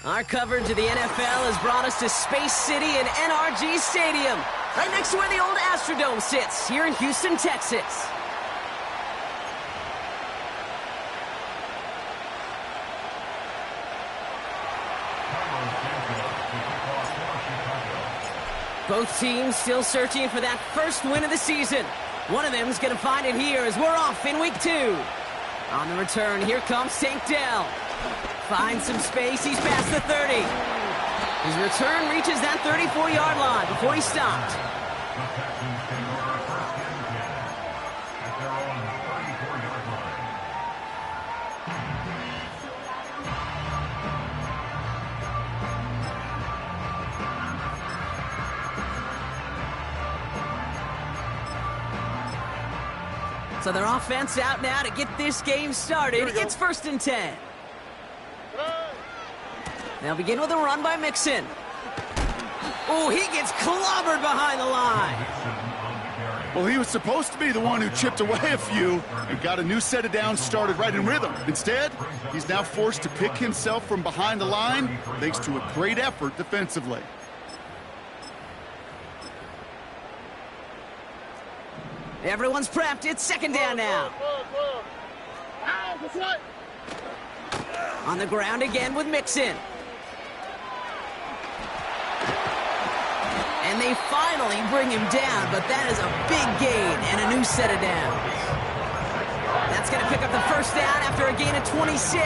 Our coverage of the NFL has brought us to Space City and NRG Stadium, right next to where the old Astrodome sits, here in Houston, Texas. Both teams still searching for that first win of the season. One of them is going to find it here as we're off in week 2. On the return, here comes Tank Dell. Finds some space. He's past the 30. His return reaches that 34-yard line before he stopped. So their offense out now to get this game started. It's 1st and 10. They'll begin with a run by Mixon. Oh, he gets clobbered behind the line. Well, he was supposed to be the one who chipped away a few and got a new set of downs started right in rhythm. Instead, he's now forced to pick himself from behind the line thanks to a great effort defensively. Everyone's prepped. It's 2nd down now. On the ground again with Mixon. And they finally bring him down, but that is a big gain and a new set of downs. That's going to pick up the 1st down after a gain of 26.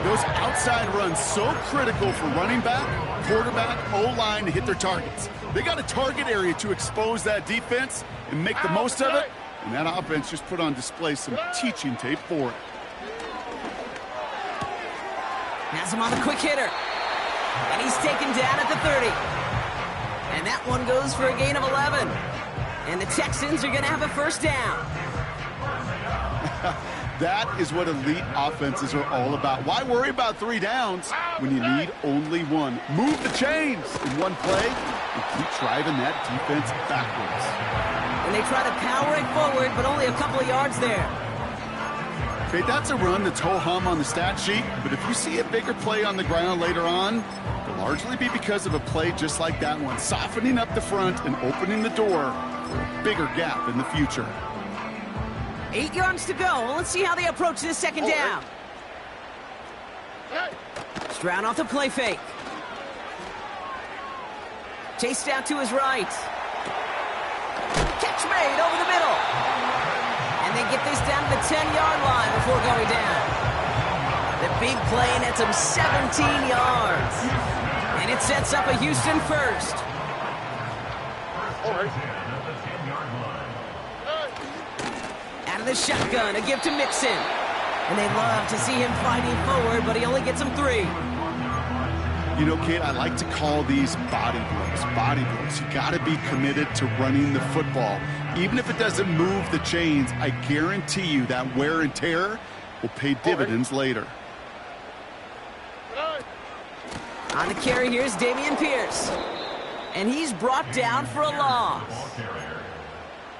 Those outside runs so critical for running back, quarterback, O-line to hit their targets. They got a target area to expose that defense and make the most of it, and that offense just put on display some teaching tape for it. Has him on the quick hitter. And he's taken down at the 30. And that one goes for a gain of 11. And the Texans are going to have a 1st down. That is what elite offenses are all about. Why worry about 3 downs when you need only 1? Move the chains in one play and keep driving that defense backwards. And they try to power it forward, but only a couple of yards there. Okay, that's a run that's ho-hum on the stat sheet, but if you see a bigger play on the ground later on, it'll largely be because of a play just like that one, softening up the front and opening the door for a bigger gap in the future. 8 yards to go. Let's see how they approach this 2nd down. Stroud off the play fake. Chased out to his right. Catch made over the middle. And they get this down to the 10-yard line before going down. The big play nets him 17 yards. And it sets up a Houston 1st. Out of the shotgun, a give to Mixon. And they love to see him fighting forward, but he only gets him 3. You know, Kate, I like to call these body blows. Body blows. You got to be committed to running the football. Even if it doesn't move the chains, I guarantee you that wear and tear will pay dividends later. On the carry, here's Dameon Pierce. And he's brought down for a loss.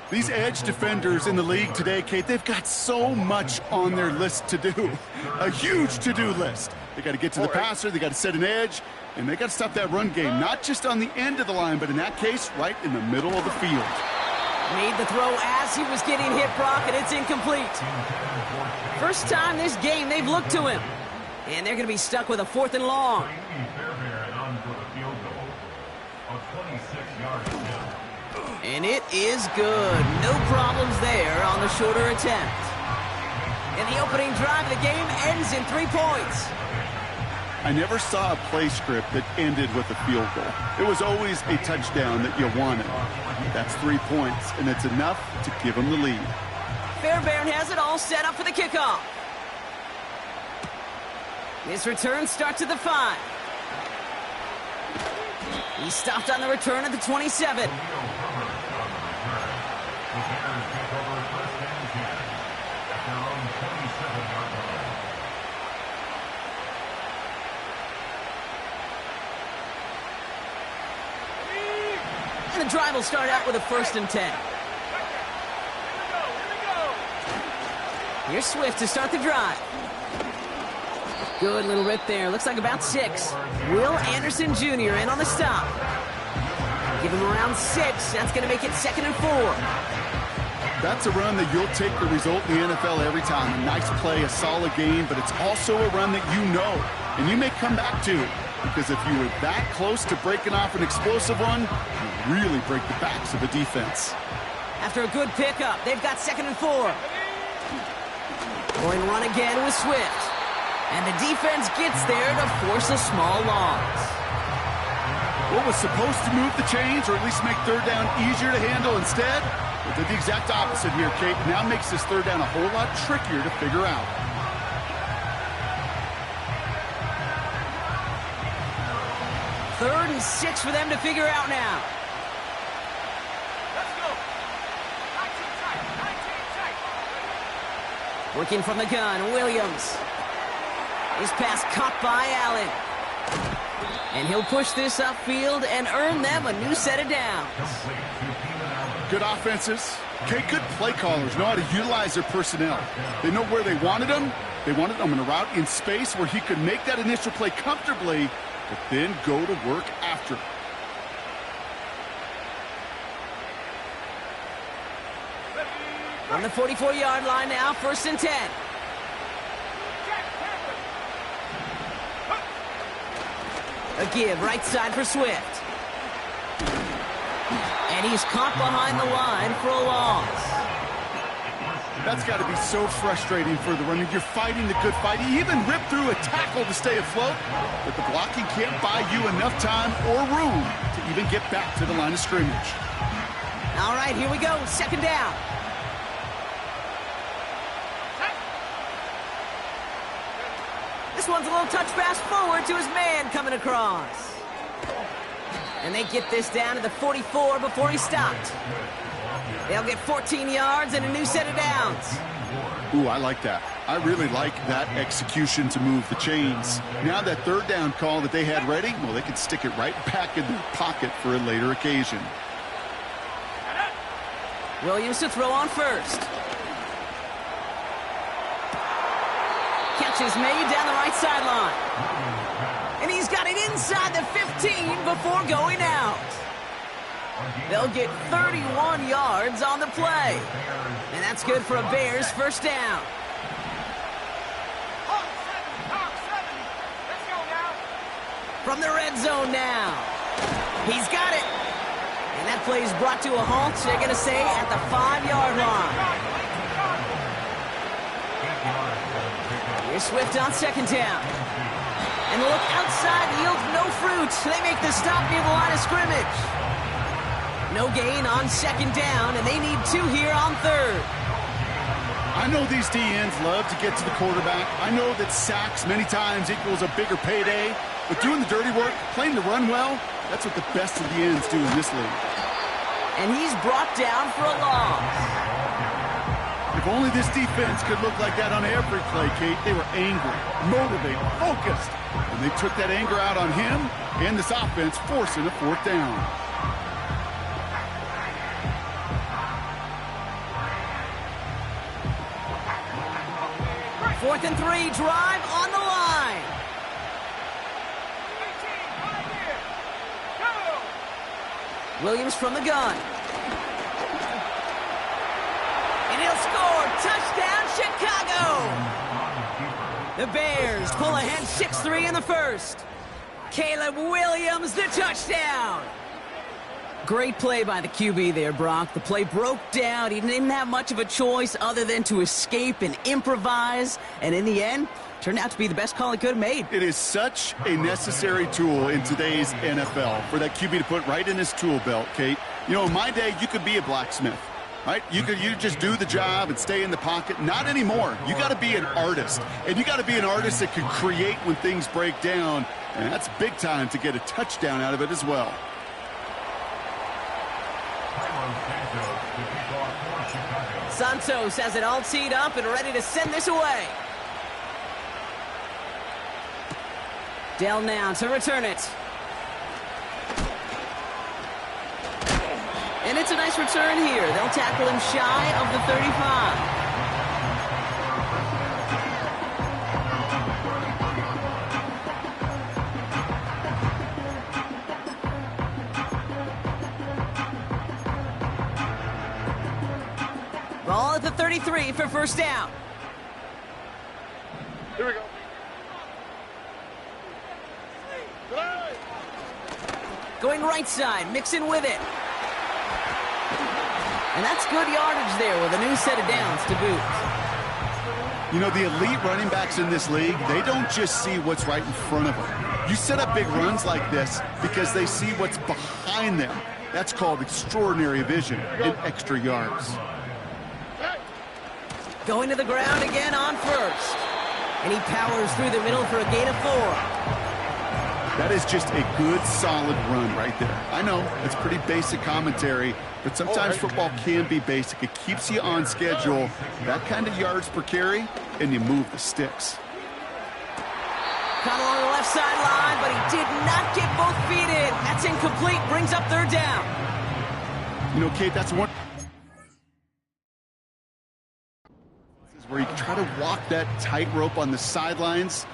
These edge defenders in the league today, Kate, they've got so much on their list to do. A huge to-do list. They got to get to the passer, they got to set an edge, and they got to stop that run game, not just on the end of the line, but in that case, right in the middle of the field. Made the throw as he was getting hit, Brock, and it's incomplete. First time this game they've looked to him. And they're going to be stuck with a 4th and long. And it is good. No problems there on the shorter attempt. And the opening drive of the game ends in 3 points. I never saw a play script that ended with a field goal. It was always a touchdown that you wanted. That's 3 points, and it's enough to give them the lead. Fairbairn has it all set up for the kickoff. This return starts at the 5. He stopped on the return at the 27. And the drive will start out with a 1st and 10. Here's Swift to start the drive. Good little rip there. Looks like about 6. Will Anderson Jr. in on the stop. Give him around 6. That's going to make it 2nd and 4. That's a run that you'll take the result in the NFL every time. A nice play, a solid game, but it's also a run that you know, and you may come back to. Because if you were that close to breaking off an explosive one, you really break the backs of the defense. After a good pickup, they've got 2nd and 4. Going run again with Swift. And the defense gets there to force a small loss. What was supposed to move the chains, or at least make third down easier to handle instead, it did the exact opposite here, Kate. Now makes this third down a whole lot trickier to figure out. Third and 6 for them to figure out now. Let's go. 19 tight. 19 tight. Working from the gun, Williams. His pass caught by Allen. And he'll push this upfield and earn them a new set of downs. Good offenses. Okay, good play callers know how to utilize their personnel. They know where they wanted them. They wanted them in a route in space where he could make that initial play comfortably, but then go to work after. On the 44-yard line now, 1st and 10. A give, right side for Swift. And he's caught behind the line for a loss. That's got to be so frustrating for the runner. You're fighting the good fight. He even ripped through a tackle to stay afloat, but the blocking can't buy you enough time or room to even get back to the line of scrimmage. All right, here we go. 2nd down. This one's a little touch pass forward to his man coming across. And they get this down to the 44 before he stopped. They'll get 14 yards and a new set of downs. Ooh, I like that. I really like that execution to move the chains. Now that third down call that they had ready, well, they can stick it right back in their pocket for a later occasion. Williams to throw on first. Catch is made down the right sideline. And he's got it inside the 15 before going out. They'll get 31 yards on the play. And that's good for a Bears 1st down. From the red zone now. He's got it. And that play is brought to a halt, they're going to say, at the 5-yard line. Here's Swift on 2nd down. And the look outside yields no fruit. They make the stop near the line of scrimmage. No gain on 2nd down, and they need 2 here on 3rd. I know these DNs love to get to the quarterback. I know that sacks many times equals a bigger payday. But doing the dirty work, playing the run well, that's what the best of the ends do in this league. And he's brought down for a loss. If only this defense could look like that on every play, Kate. They were angry, motivated, focused. And they took that anger out on him and this offense, forcing a 4th down. Fourth and 3, drive on the line. Williams from the gun. And he'll score. Touchdown, Chicago. The Bears pull ahead 6-3 in the 1st. Caleb Williams, the touchdown. Great play by the QB there, Brock. The play broke down. He didn't have much of a choice other than to escape and improvise. And in the end, turned out to be the best call he could have made. It is such a necessary tool in today's NFL for that QB to put right in his tool belt, Kate. You know, in my day, you could be a blacksmith, right? You just do the job and stay in the pocket. Not anymore. You got to be an artist. And you got to be an artist that can create when things break down. And that's big time to get a touchdown out of it as well. Santos has it all teed up and ready to send this away. Dell now to return it. And it's a nice return here. They'll tackle him shy of the 35. Ball at the 33 for 1st down. Here we go. Going right side, mixing with it. And that's good yardage there with a new set of downs to boot. You know, the elite running backs in this league, they don't just see what's right in front of them. You set up big runs like this because they see what's behind them. That's called extraordinary vision and extra yards. Going to the ground again on first. And he powers through the middle for a gain of 4. That is just a good, solid run right there. I know, it's pretty basic commentary, but sometimes football can be basic. It keeps you on schedule, that kind of yards per carry, and you move the sticks. Caught along the left sideline, but he did not get both feet in. That's incomplete, brings up 3rd down. You know, Kate, that's one where you try to walk that tightrope on the sidelines.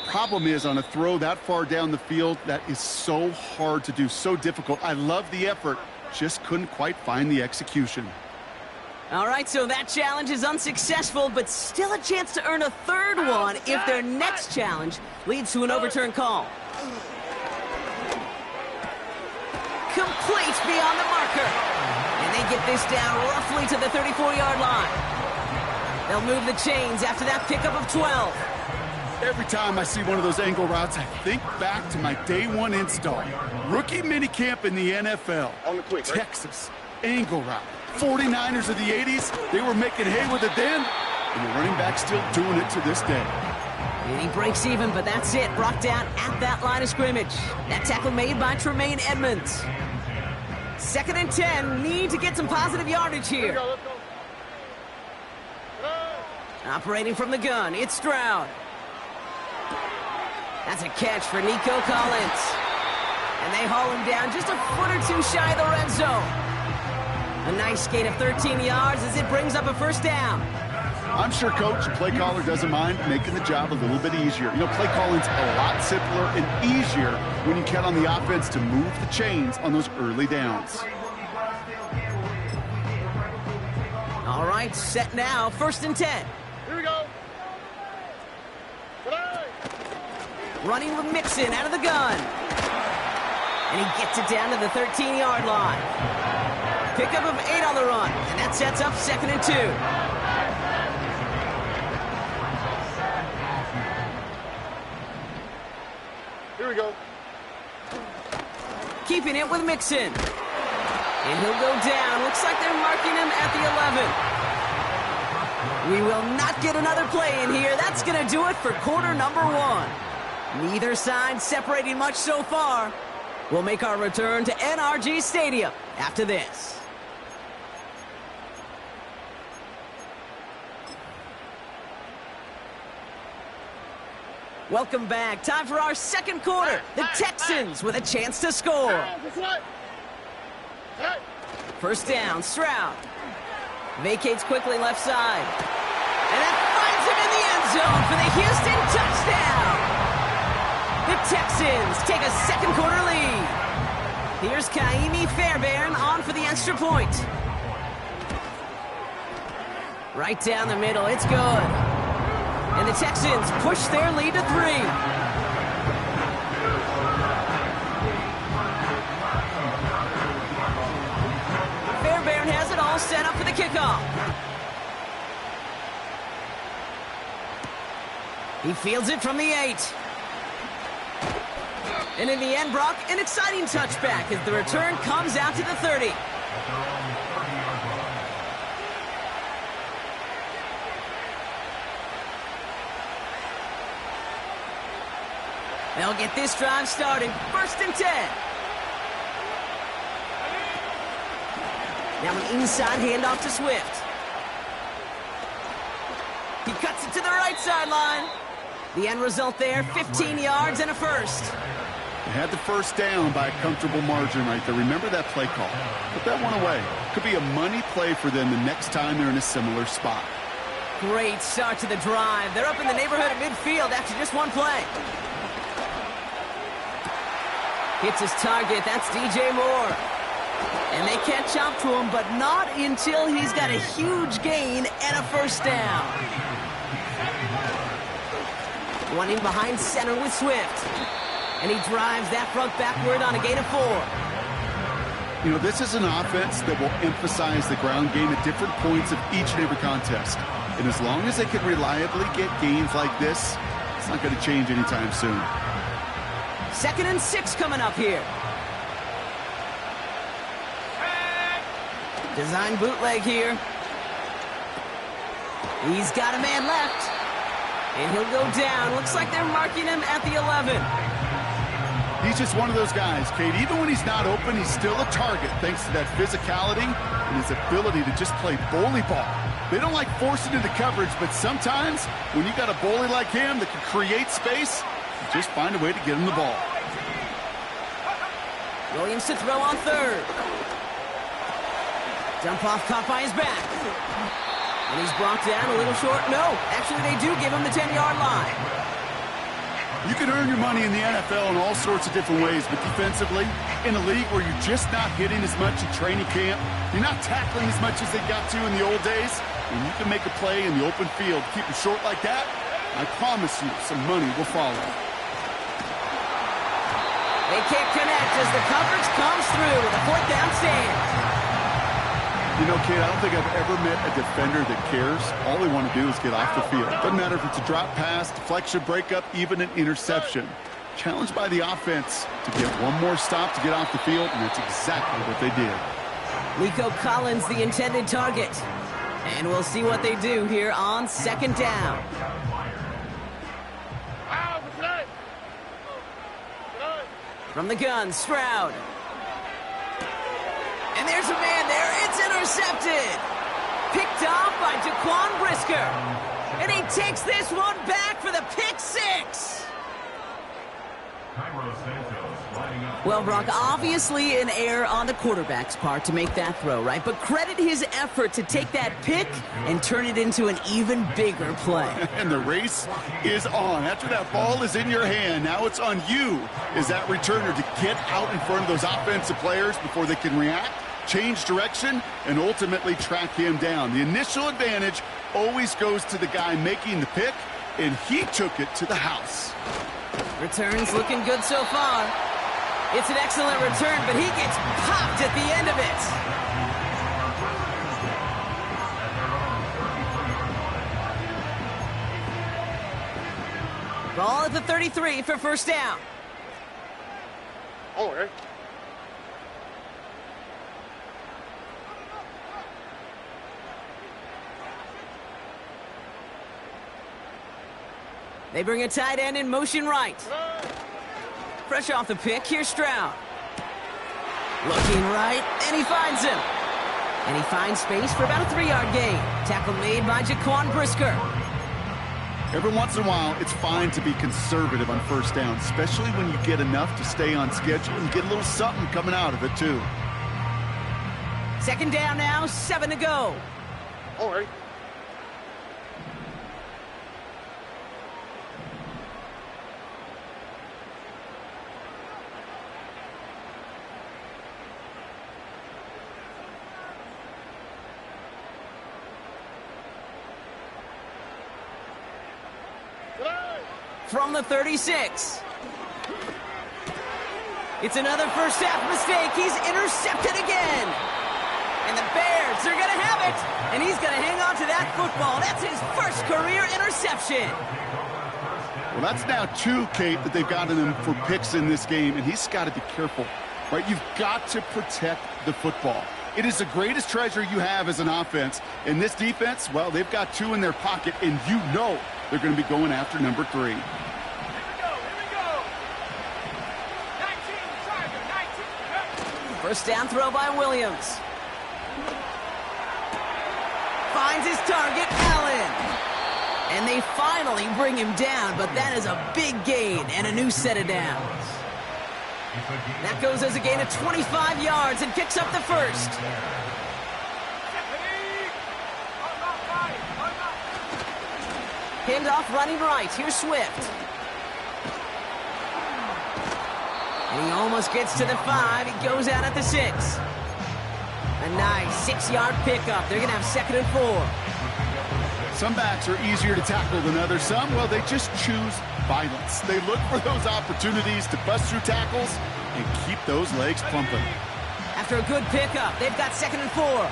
Problem is, on a throw that far down the field, that is so hard to do, so difficult. I love the effort, just couldn't quite find the execution. All right, so that challenge is unsuccessful, but still a chance to earn a 3rd one if their next challenge leads to an overturned call. Complete beyond the marker. And they get this down roughly to the 34-yard line. They'll move the chains after that pickup of 12. Every time I see one of those angle routes, I think back to my day 1 install. Rookie minicamp in the NFL. On the quick, right? Texas, angle route. 49ers of the 80s, they were making hay with it then, and the running back's still doing it to this day. And he breaks even, but that's it. Brought down at that line of scrimmage. That tackle made by Tremaine Edmonds. 2nd and 10, need to get some positive yardage here. Let's go. Operating from the gun, it's Stroud. That's a catch for Nico Collins. And they haul him down just a foot or 2 shy of the red zone. A nice gain of 13 yards as it brings up a 1st down. I'm sure Coach, the play caller, doesn't mind making the job a little bit easier. You know, play calling's a lot simpler and easier when you count on the offense to move the chains on those early downs. All right, set now, 1st and 10. Here we go. Running with Mixon out of the gun. And he gets it down to the 13-yard line. Pickup of 8 on the run, and that sets up 2nd and 2. Here we go. Keeping it with Mixon. And he'll go down. Looks like they're marking him at the 11. We will not get another play in here. That's going to do it for quarter number 1. Neither side separating much so far. We'll make our return to NRG Stadium after this. Welcome back. Time for our 2nd quarter. The Texans with a chance to score. 1st down, Stroud. Vacates quickly left side. And that finds him in the end zone for the Houston touchdown. The Texans take a 2nd quarter lead. Here's Kaimi Fairbairn on for the extra point. Right down the middle, it's good. And the Texans push their lead to 3. Fairbairn has it all set up for the kickoff. He fields it from the 8. And in the end, Brock, an exciting touchback as the return comes out to the 30. They'll get this drive started. 1st and 10. Now an inside handoff to Swift. He cuts it to the right sideline. The end result there, 15 yards and a 1st. They had the 1st down by a comfortable margin right there. Remember that play call. Put that one away. Could be a money play for them the next time they're in a similar spot. Great start to the drive. They're up in the neighborhood of midfield after just 1 play. Hits his target. That's DJ Moore. And they catch up to him, but not until he's got a huge gain and a 1st down. Running behind center with Swift. And he drives that front backward on a gain of 4. You know, this is an offense that will emphasize the ground game at different points of each and every contest. And as long as they can reliably get gains like this, it's not going to change anytime soon. 2nd and 6 coming up here. Design bootleg here. He's got a man left. And he'll go down. Looks like they're marking him at the 11. He's just one of those guys, Kate. Even when he's not open, he's still a target thanks to that physicality and his ability to just play bully ball. They don't like forcing into coverage, but sometimes when you got a bully like him that can create space, you just find a way to get him the ball. Williams to throw on 3rd. Dump off caught by his back. And he's brought down a little short. No, actually they do give him the 10-yard line. You can earn your money in the NFL in all sorts of different ways, but defensively, in a league where you're just not hitting as much in training camp, you're not tackling as much as they got to in the old days, and you can make a play in the open field, keep it short like that, I promise you some money will follow. They can't connect as the coverage comes through with a 4th down stand. You know, Kate, I don't think I've ever met a defender that cares. All they want to do is get off the field. Doesn't matter if it's a drop pass, deflection, breakup, even an interception. Challenged by the offense to get one more stop to get off the field, and that's exactly what they did. Nico Collins, the intended target. And we'll see what they do here on 2nd down. From the gun, Stroud. And there's a man there. It's intercepted. Picked off by Jaquan Brisker. And he takes this one back for the pick 6. Well, Brock, obviously an error on the quarterback's part to make that throw, right? But credit his effort to take that pick and turn it into an even bigger play. And the race is on. After that ball is in your hand, now it's on you as that returner to get out in front of those offensive players before they can react, change direction, and ultimately track him down. The initial advantage always goes to the guy making the pick, and he took it to the house. Return's looking good so far. It's an excellent return, but he gets popped at the end of it. Ball at the 33 for 1st down. All right. They bring a tight end in motion right. Fresh off the pick, here's Stroud. Looking right, and he finds him. And he finds space for about a 3-yard gain. Tackle made by Jaquan Brisker. Every once in a while, it's fine to be conservative on 1st down, especially when you get enough to stay on schedule and get a little something coming out of it, too. 2nd down now, 7 to go. All right. From the 36. It's another first half mistake. He's intercepted again. And the Bears are going to have it. And he's going to hang on to that football. That's his first career interception. Well, that's now 2, Kate, that they've gotten him for picks in this game, and he's got to be careful, right? You've got to protect the football. It is the greatest treasure you have as an offense. And this defense, well, they've got 2 in their pocket, and you know they're going to be going after number 3. First down throw by Williams. Finds his target, Allen. And they finally bring him down, but that is a big gain and a new set of downs. That goes as a gain of 25 yards and picks up the first. Handoff running right. Here's Swift. And he almost gets to the 5. He goes out at the 6. A nice 6-yard pickup. They're going to have 2nd and 4. Some backs are easier to tackle than others. Some, well, they just choose violence. They look for those opportunities to bust through tackles and keep those legs pumping. After a good pickup, they've got 2nd and 4.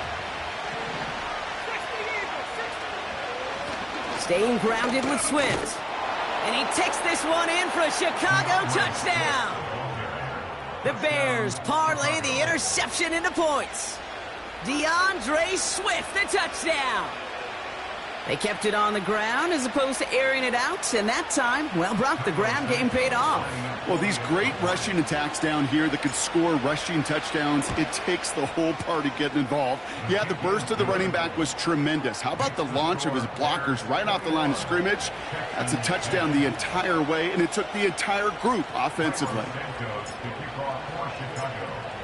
Staying grounded with Swift. And he takes this one in for a Chicago touchdown. The Bears parlay the interception into points. DeAndre Swift, the touchdown. They kept it on the ground as opposed to airing it out, and that time, well, Brock, the ground game paid off. Well, these great rushing attacks down here that could score rushing touchdowns, it takes the whole party getting involved. Yeah, the burst of the running back was tremendous. How about the launch of his blockers right off the line of scrimmage? That's a touchdown the entire way, and it took the entire group offensively.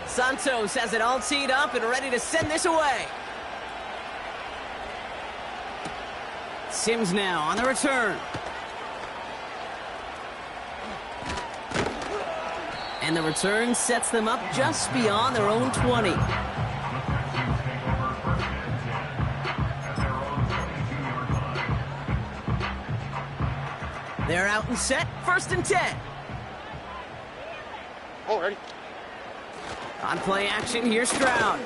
Santos has it all teed up and ready to send this away. Sims now on the return. And the return sets them up just beyond their own 20. They're out and set, 1st and 10. Already. On play action, here's Stroud.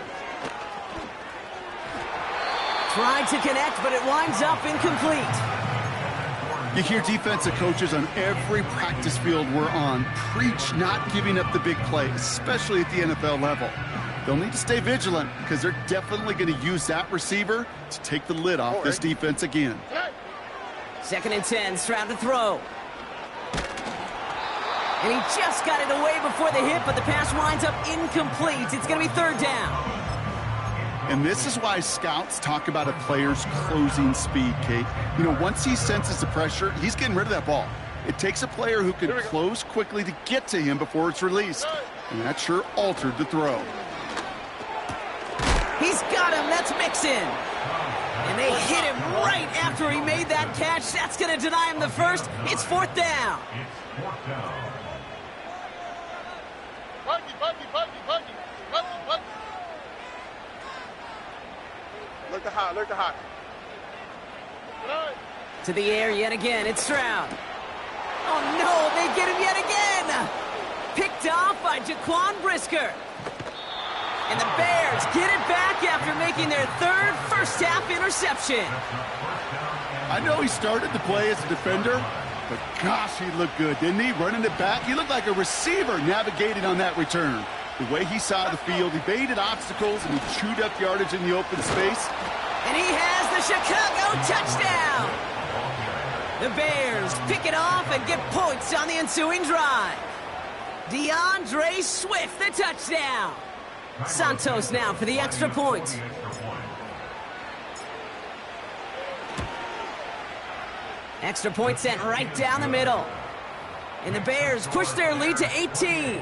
Tried to connect, but it winds up incomplete. You hear defensive coaches on every practice field we're on preach not giving up the big play, especially at the NFL level. They'll need to stay vigilant because they're definitely going to use that receiver to take the lid off this defense again. 2nd and 10, Stroud to throw. And he just got it away before the hit, but the pass winds up incomplete. It's going to be 3rd down. And this is why scouts talk about a player's closing speed, Kate. You know, once he senses the pressure, he's getting rid of that ball. It takes a player who can close quickly to get to him before it's released. And that sure altered the throw. He's got him. That's Mixon. And they hit him right after he made that catch. That's going to deny him the first. It's 4th down. Buggy. Look to high. To the air yet again. It's Stroud. Oh, no. They get him yet again. Picked off by Jaquan Brisker. And the Bears get it back after making their 3rd first-half interception. I know he started the play as a defender, but gosh, he looked good, didn't he? Running it back, he looked like a receiver navigating on that return. The way he saw the field, he baited obstacles, and he chewed up yardage in the open space. And he has the Chicago touchdown. The Bears pick it off and get points on the ensuing drive. DeAndre Swift, the touchdown. Santos now for the extra point. Extra point sent right down the middle. And the Bears push their lead to 18.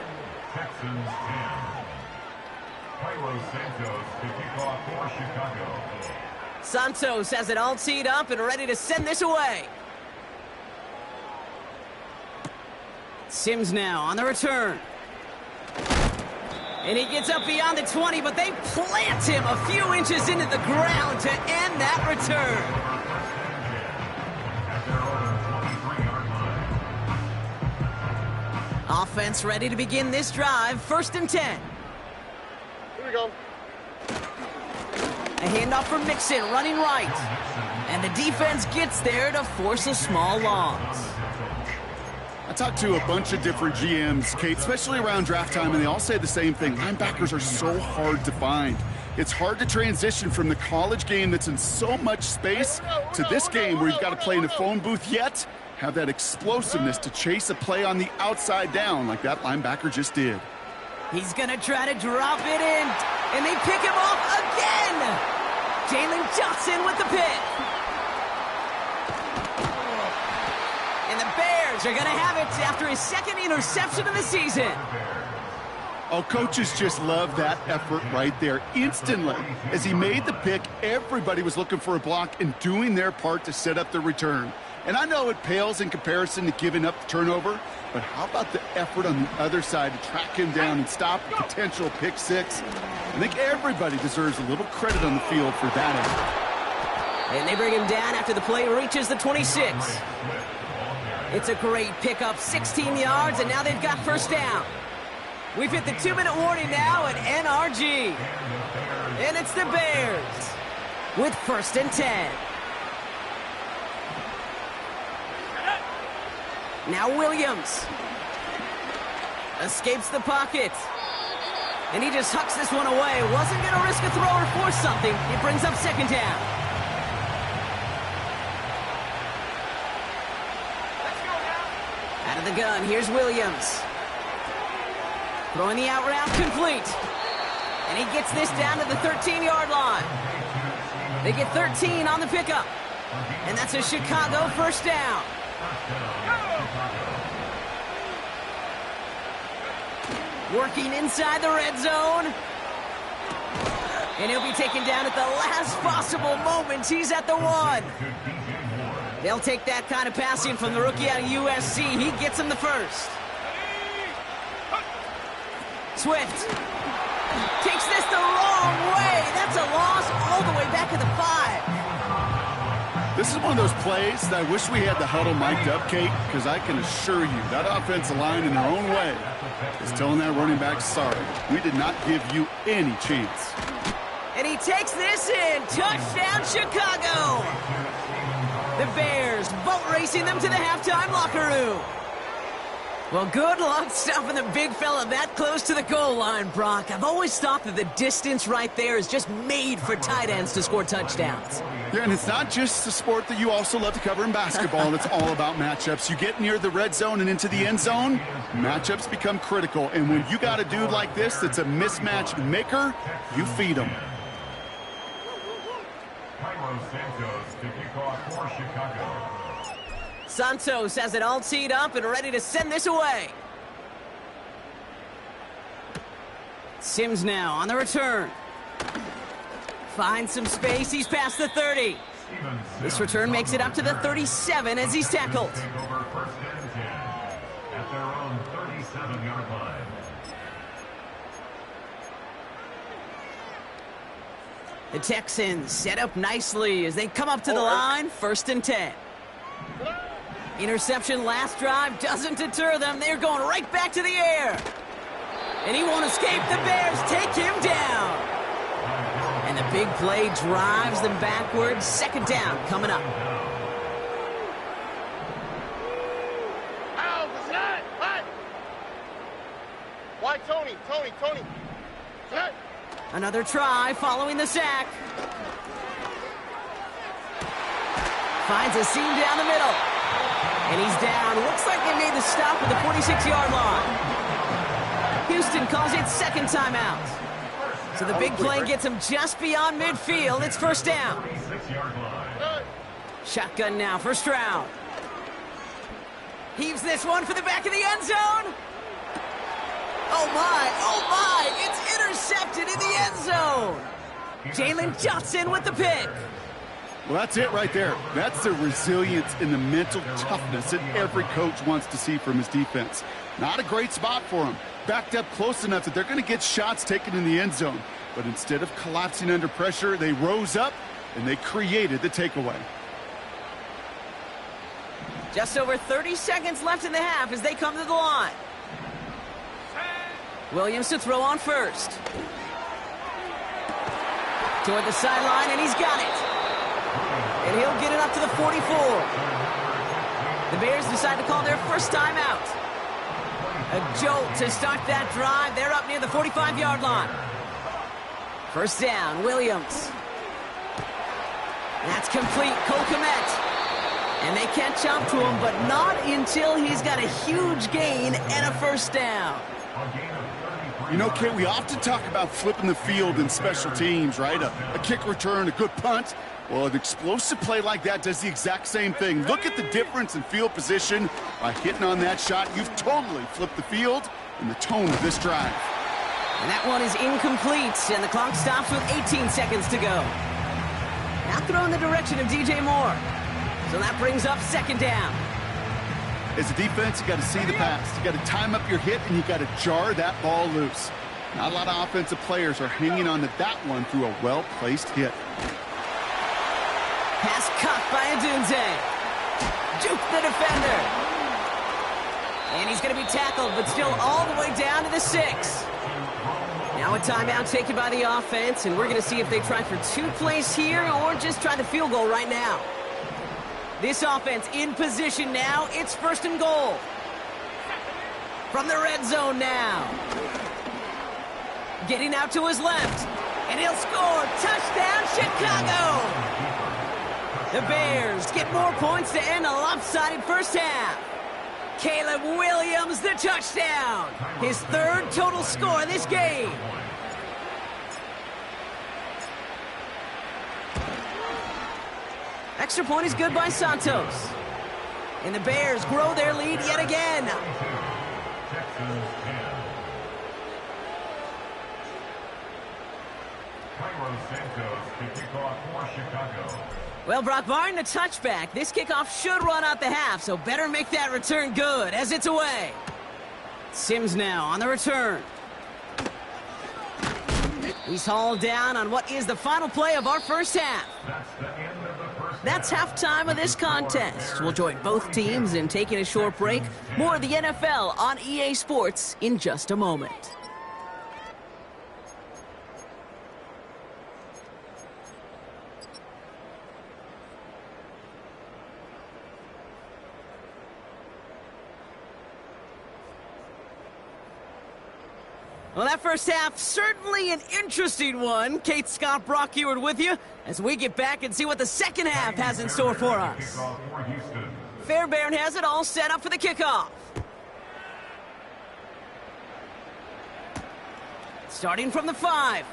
Santos has it all teed up and ready to send this away. Sims now on the return. And he gets up beyond the 20, but they plant him a few inches into the ground to end that return. Offense ready to begin this drive. 1st and 10. Here we go. A handoff for Mixon, running right. And the defense gets there to force a small loss. I talked to a bunch of different GMs, Kate, especially around draft time, and they all say the same thing. Linebackers are so hard to find. It's hard to transition from the college game that's in so much space to this game where you've got to play in a phone booth, yet have that explosiveness to chase a play on the outside down like that linebacker just did. He's going to try to drop it in, and they pick him off again. Jalen Johnson with the pick. And the Bears are going to have it after his 2nd interception of the season. Oh, coaches just love that effort right there. Instantly, as he made the pick, everybody was looking for a block and doing their part to set up the return. And I know it pales in comparison to giving up the turnover, but how about the effort on the other side to track him down and stop a potential pick six? I think everybody deserves a little credit on the field for that effort. And they bring him down after the play reaches the 26. It's a great pickup, 16 yards, and now they've got 1st down. We've hit the 2-minute warning now at NRG. And it's the Bears with 1st and 10. Now Williams. Escapes the pocket. And he just hucks this one away. Wasn't going to risk a throw or force something. It brings up second down. Let's go now. Out of the gun, here's Williams. Throwing the out route complete. And he gets this down to the 13-yard line. They get 13 on the pickup. And that's a Chicago first down. Working inside the red zone. And he'll be taken down at the last possible moment. He's at the 1. They'll take that kind of passing from the rookie out of USC. He gets him the first. Swift takes this the wrong way. That's a loss all the way back at the 5. This is one of those plays that I wish we had the huddle mic'd up, Kate, because I can assure you that offensive line in their own way is telling that running back, sorry, we did not give you any chance. And he takes this in. Touchdown, Chicago. The Bears boat racing them to the halftime locker room. Well, good luck stopping the big fella that close to the goal line, Brock. I've always thought that the distance right there is just made for tight ends to score touchdowns. Yeah, and it's not just a sport that you also love to cover in basketball. It's all about matchups. You get near the red zone and into the end zone, matchups become critical. And when you got a dude like this that's a mismatch maker, you feed him. Santos has it all teed up and ready to send this away. Sims now on the return. Finds some space. He's past the 30. This return makes it up to the 37 as he's tackled. The Texans set up nicely as they come up to the line, 1st and 10. Interception last drive doesn't deter them. They're going right back to the air. And he won't escape. The Bears take him down. And the big play drives them backwards. 2nd down coming up. Ow, what's that? What? Why, Tony? What? Another try following the sack. Finds a seam down the middle. And he's down. Looks like they made the stop at the 46-yard line. Houston calls it 2nd timeout. So the big play gets him just beyond midfield. It's 1st down. Shotgun now, 1st round. Heaves this one for the back of the end zone. Oh my, it's intercepted in the end zone. Jalen Johnson with the pick. Well, that's it right there. That's the resilience and the mental toughness that every coach wants to see from his defense. Not a great spot for him. Backed up close enough that they're going to get shots taken in the end zone. But instead of collapsing under pressure, they rose up and they created the takeaway. Just over 30 seconds left in the half as they come to the line. Williams to throw on 1st. Toward the sideline, and he's got it. And he'll get it up to the 44. The Bears decide to call their 1st timeout. A jolt to start that drive. They're up near the 45-yard line. 1st down, Williams. That's complete. Cole Kmet. And they catch up to him, but not until he's got a huge gain and a 1st down. You know, Kate, we often talk about flipping the field in special teams, right? A kick return, a good punt. Well, an explosive play like that does the exact same thing. Look at the difference in field position. By hitting on that shot, you've totally flipped the field and the tone of this drive. And that one is incomplete, and the clock stops with 18 seconds to go. Now throw in the direction of DJ Moore. So that brings up 2nd down. As a defense, you got to see the pass. You got to time up your hit, and you got to jar that ball loose. Not a lot of offensive players are hanging on to that one through a well-placed hit. Pass caught by Adunze. Juke the defender. And he's going to be tackled, but still all the way down to the 6. Now a timeout taken by the offense, and we're going to see if they try for 2 plays here or just try the field goal right now. This offense in position now. It's 1st and goal. From the red zone now. Getting out to his left. And he'll score. Touchdown, Chicago! The Bears get more points to end a lopsided first half. Caleb Williams, the touchdown. His 3rd total score this game. Extra point is good by Santos. And the Bears grow their lead yet again. Well, Brock, barring the touchback, this kickoff should run out the half, so better make that return good as it's away. Sims now on the return. He's hauled down on what is the final play of our first half. That's halftime of this contest. We'll join both teams in taking a short break. More of the NFL on EA Sports in just a moment. Well, that first half, certainly an interesting one. Kate Scott, Brock Eward with you as we get back and see what the second half has in store for us. Fairbairn has it all set up for the kickoff. Starting from the 5.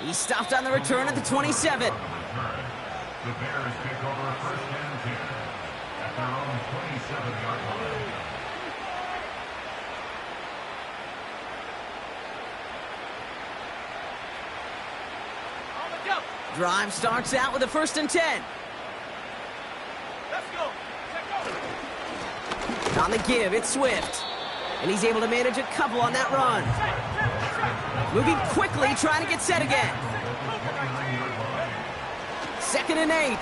He's stopped on the return at the 27. The Bears pick over 1st and 10 at their own 27-yard line. Drive starts out with a 1st and 10. Let's go. Let's go. On the give, it's Swift. And he's able to manage a couple on that run. Moving quickly, trying to get set again. 2nd and 8.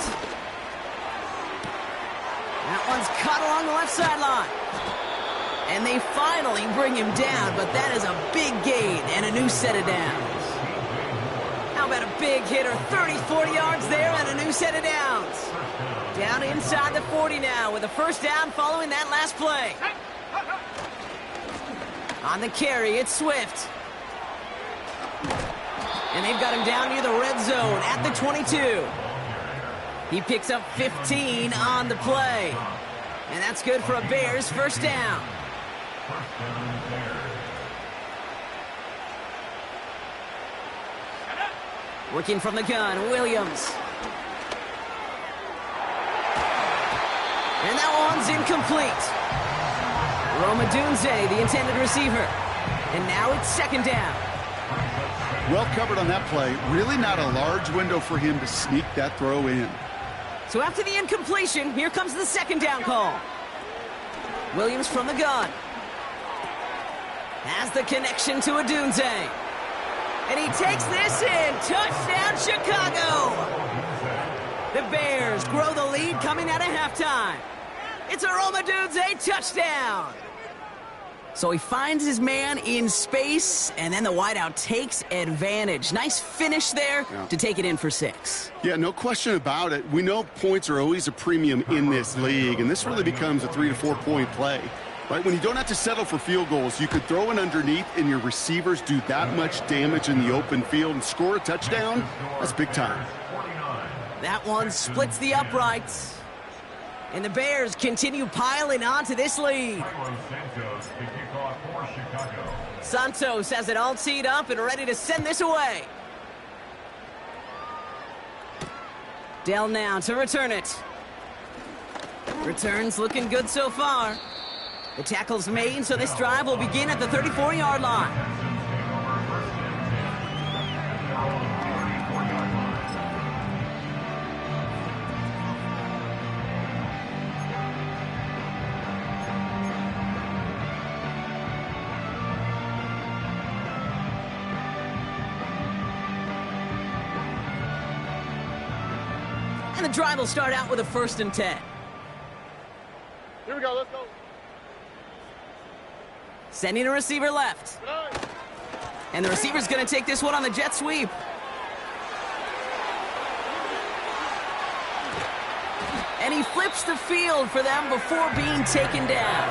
That one's caught along the left sideline. And they finally bring him down, but that is a big gain and a new set of downs. How about a big hitter, 30, 40 yards there and a new set of downs. Down inside the 40 now with a 1st down following that last play. On the carry, it's Swift. And they've got him down near the red zone at the 22. He picks up 15 on the play. And that's good for a Bears 1st down. Working from the gun, Williams. And that one's incomplete. Roma Dunze, the intended receiver. And now it's 2nd down. Well covered on that play. Really not a large window for him to sneak that throw in. So after the incompletion, here comes the 2nd down call. Williams from the gun. Has the connection to a Dunze. And he takes this in. Touchdown, Chicago! The Bears grow the lead coming out of halftime. It's a Roma Dunze touchdown. So he finds his man in space, and then the wideout takes advantage. Nice finish there to take it in for 6. Yeah, no question about it. We know points are always a premium in this league, and this really becomes a 3 to 4 point play. Right, when you don't have to settle for field goals, you could throw it underneath and your receivers do that much damage in the open field and score a touchdown. That's big time. That one splits the uprights. And the Bears continue piling on to this lead. Santos has it all teed up and ready to send this away. Dell now to return it. Returns looking good so far. The tackle's made, so this drive will begin at the 34-yard line. And the drive will start out with a 1st and 10. Here we go, let's go. Sending a receiver left. And the receiver's going to take this one on the jet sweep. And he flips the field for them before being taken down.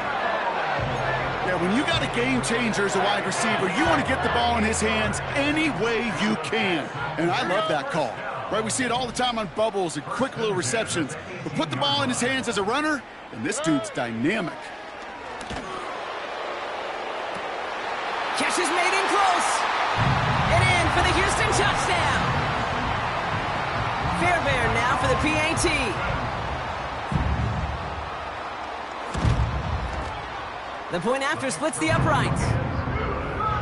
Yeah, when you got a game changer as a wide receiver, you want to get the ball in his hands any way you can. And I love that call. Right, we see it all the time on bubbles and quick little receptions. But put the ball in his hands as a runner, and this dude's dynamic. Catch is made in close. And in for the Houston touchdown. Fairbairn now for the PAT. The point after splits the uprights.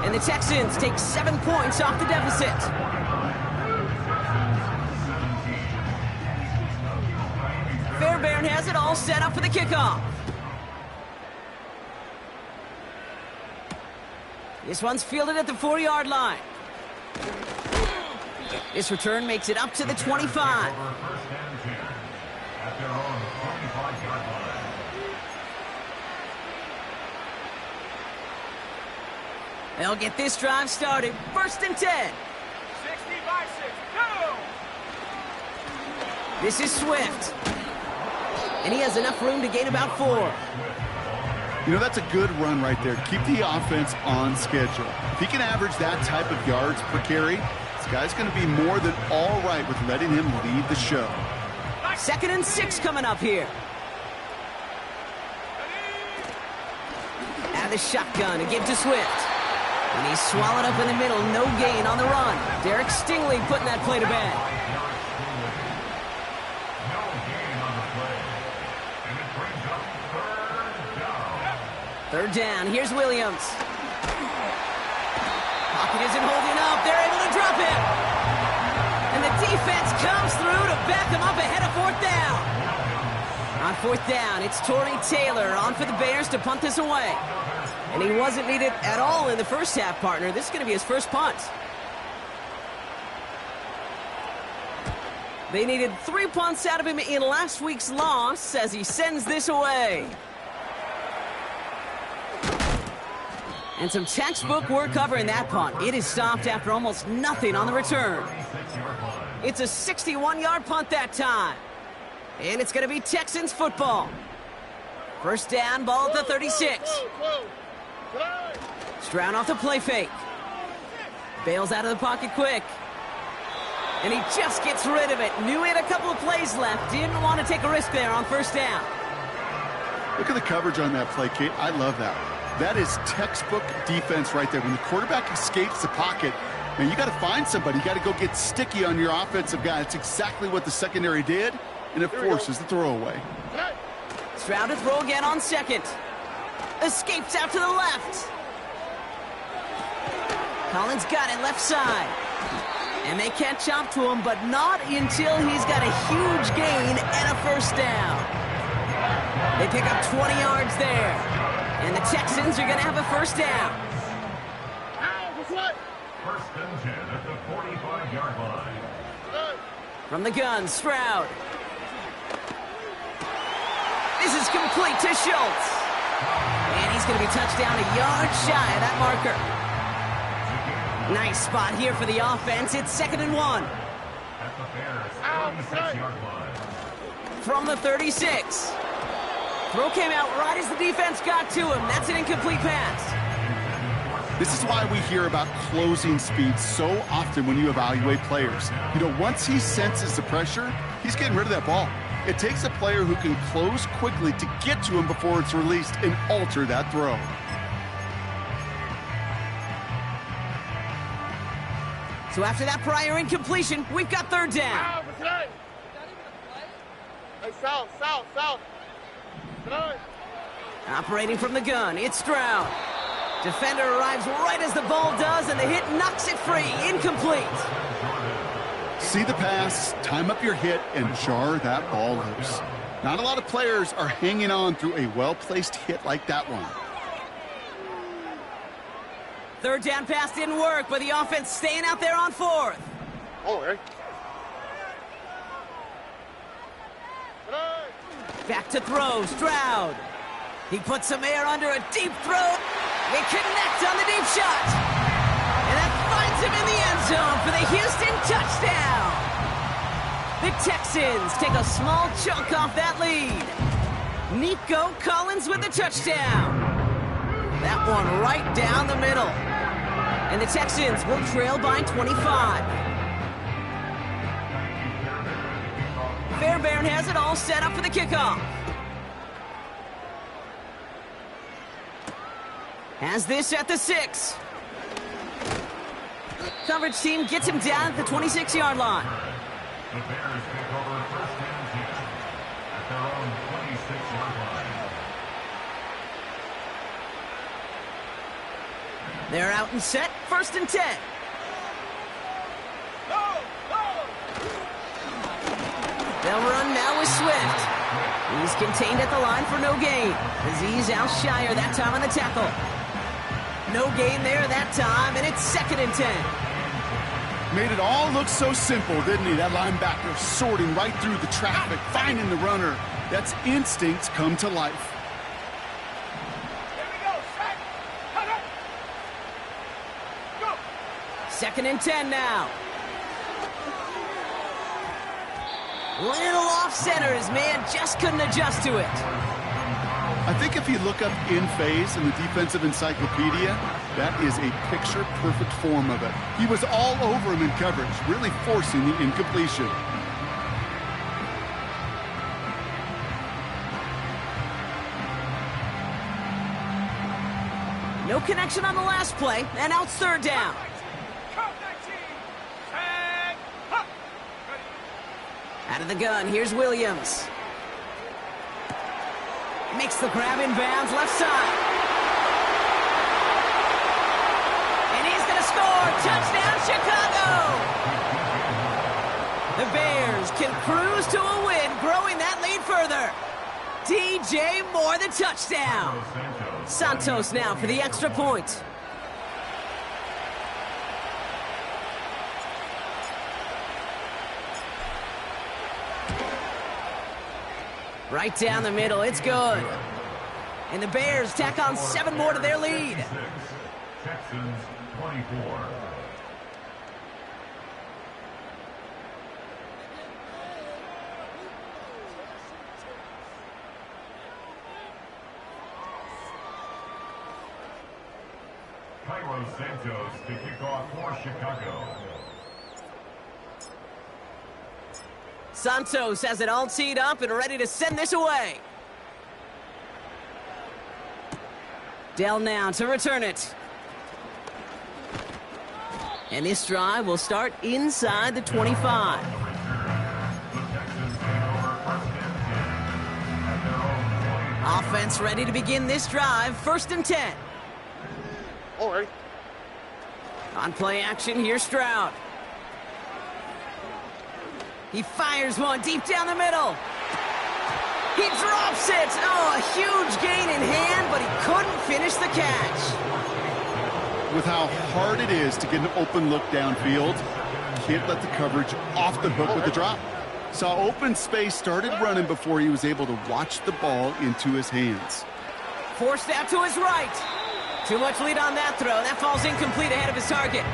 And the Texans take 7 points off the deficit. Fairbairn has it all set up for the kickoff. This one's fielded at the 4-yard line. This return makes it up to the 25. They'll get this drive started. 1st and 10. 60 by 6. Go! This is Swift. And he has enough room to gain about 4. You know, that's a good run right there. Keep the offense on schedule. If he can average that type of yards per carry, this guy's going to be more than all right with letting him lead the show. 2nd and 6 coming up here. Out of the shotgun, a give to Swift. And he's swallowed up in the middle, no gain on the run. Derek Stingley putting that play to bed. Third down, here's Williams. Pocket isn't holding up, they're able to drop him. And the defense comes through to back him up ahead of 4th down. On 4th down, it's Torrey Taylor on for the Bears to punt this away. And he wasn't needed at all in the first half, partner. This is going to be his first punt. They needed 3 punts out of him in last week's loss as he sends this away. And some textbook work covering that punt. It is stopped after almost nothing on the return. It's a 61-yard punt that time. And it's going to be Texans football. 1st down, ball at the 36. Stroud off the play fake. Bails out of the pocket quick. And he just gets rid of it. Knew he had a couple of plays left. Didn't want to take a risk there on 1st down. Look at the coverage on that play, Kate. I love that. That is textbook defense right there. When the quarterback escapes the pocket, man, you got to find somebody. You got to go get sticky on your offensive guy. That's exactly what the secondary did, and it forces the throwaway. Stroud to throw again on 2nd. Escapes out to the left. Collins got it left side. And they catch up to him, but not until he's got a huge gain and a 1st down. They pick up 20 yards there. And the Texans are going to have a 1st down. 1st and 10 at the 45-yard line. From the gun, Stroud. This is complete to Schultz. And he's going to be touchdown a yard shy of that marker. Nice spot here for the offense. It's 2nd and 1. At the Bears' 36-yard line. From the 36. Throw came out right as the defense got to him. That's an incomplete pass. This is why we hear about closing speed so often when you evaluate players. You know, once he senses the pressure, he's getting rid of that ball. It takes a player who can close quickly to get to him before it's released and alter that throw. So after that prior incompletion, we've got 3rd down. Hey, south. Operating from the gun, it's Stroud. Defender arrives right as the ball does, and the hit knocks it free. Incomplete. See the pass, time up your hit, and jar that ball loose. Not a lot of players are hanging on through a well-placed hit like that one. 3rd down pass didn't work, but the offense staying out there on 4th. Oh, hey. Back to throw, Stroud. He puts some air under a deep throw. They connect on the deep shot. And that finds him in the end zone for the Houston touchdown. The Texans Texans take a small chunk off that lead. Nico Collins with the touchdown. That one right down the middle. And the Texans will trail by 25. Fairbairn has it all set up for the kickoff. Has this at the 6. Coverage team gets him down at the 26-yard line. The Bears pick over first and 10 at their own 26-yard line. They're out and set, first and 10. They'll run now with Swift. He's contained at the line for no gain. Aziz Al-Shire that time on the tackle. No gain there that time, and it's second and 10. Made it all look so simple, didn't he? That linebacker sorting right through the traffic, finding the runner. That's instincts come to life. Here we go, set, cover, go. Second and 10 now. Little off center, his man just couldn't adjust to it. I think if you look up in phase in the defensive encyclopedia, that is a picture-perfect form of it. He was all over him in coverage, really forcing the incompletion. No connection on the last play, and now it's third down. Count 19. Tag. Huh. Out of the gun, here's Williams. Makes the grab in bounds, left side. And he's going to score. Touchdown, Chicago! The Bears can cruise to a win, growing that lead further. DJ Moore, the touchdown. Santos now for the extra point. Right down the middle, it's good. And the Bears tack on 7 more to their lead. Texans 24. Cairo Santos to kick off for Chicago. Santos has it all teed up and ready to send this away. Dell now to return it. And this drive will start inside the 25. Offense ready to begin this drive, first and 10. All right. On play action, here's Stroud. He fires one deep down the middle. He drops it. Oh, a huge gain in hand, but he couldn't finish the catch. With how hard it is to get an open look downfield, can't let the coverage off the hook with the drop. Saw open space, started running before he was able to watch the ball into his hands. Forced out to his right. Too much lead on that throw. That falls incomplete ahead of his target.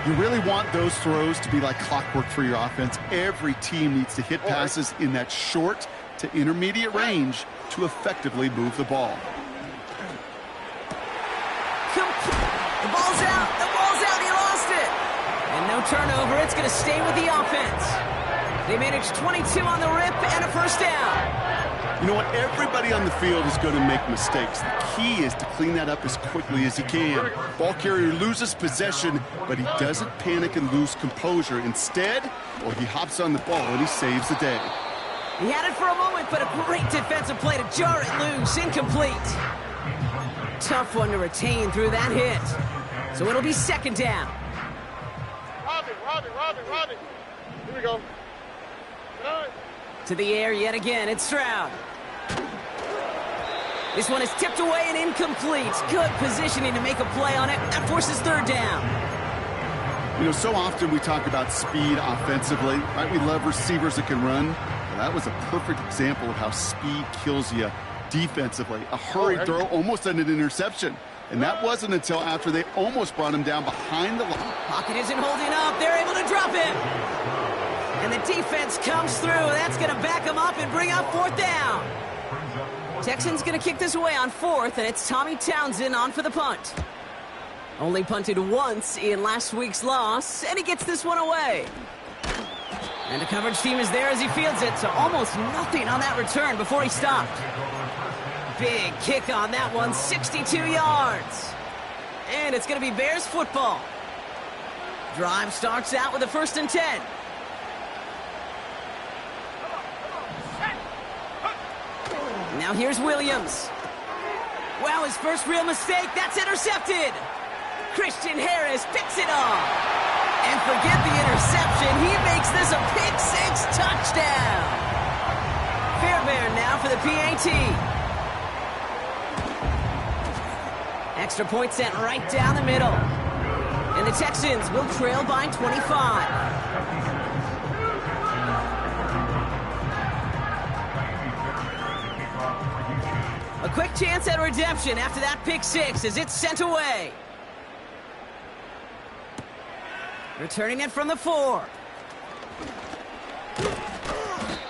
You really want those throws to be like clockwork for your offense. Every team needs to hit passes in that short to intermediate range to effectively move the ball. The ball's out. The ball's out. He lost it. And no turnover. It's going to stay with the offense. They managed 22 on the rip and a first down. You know what? Everybody on the field is going to make mistakes. The key is to clean that up as quickly as he can. Ball carrier loses possession, but he doesn't panic and lose composure. Instead, well, he hops on the ball and he saves the day. He had it for a moment, but a great defensive play to jar it loose. Incomplete. Tough one to retain through that hit. So it'll be second down. Robbie. Here we go. Done. To the air yet again, it's Stroud. This one is tipped away and incomplete. Good positioning to make a play on it. That forces third down. You know, so often we talk about speed offensively, right? We love receivers that can run. Well, that was a perfect example of how speed kills you defensively. A hurried throw, almost an interception. And that wasn't until after they almost brought him down behind the line. Pocket isn't holding up. They're able to drop it. And the defense comes through. That's going to back them up and bring up fourth down. Texans going to kick this away on fourth, and it's Tommy Townsend on for the punt. Only punted once in last week's loss, and he gets this one away. And the coverage team is there as he fields it, so almost nothing on that return before he stopped. Big kick on that one, 62 yards. And it's going to be Bears football. Drive starts out with a 1st and 10. Now here's Williams. Wow, his first real mistake. That's intercepted. Christian Harris picks it off. And forget the interception. He makes this a pick-6 touchdown. Fairbairn now for the PAT. Extra point sent right down the middle. And the Texans will trail by 25. A quick chance at redemption after that pick-6 as it's sent away. Returning it from the 4.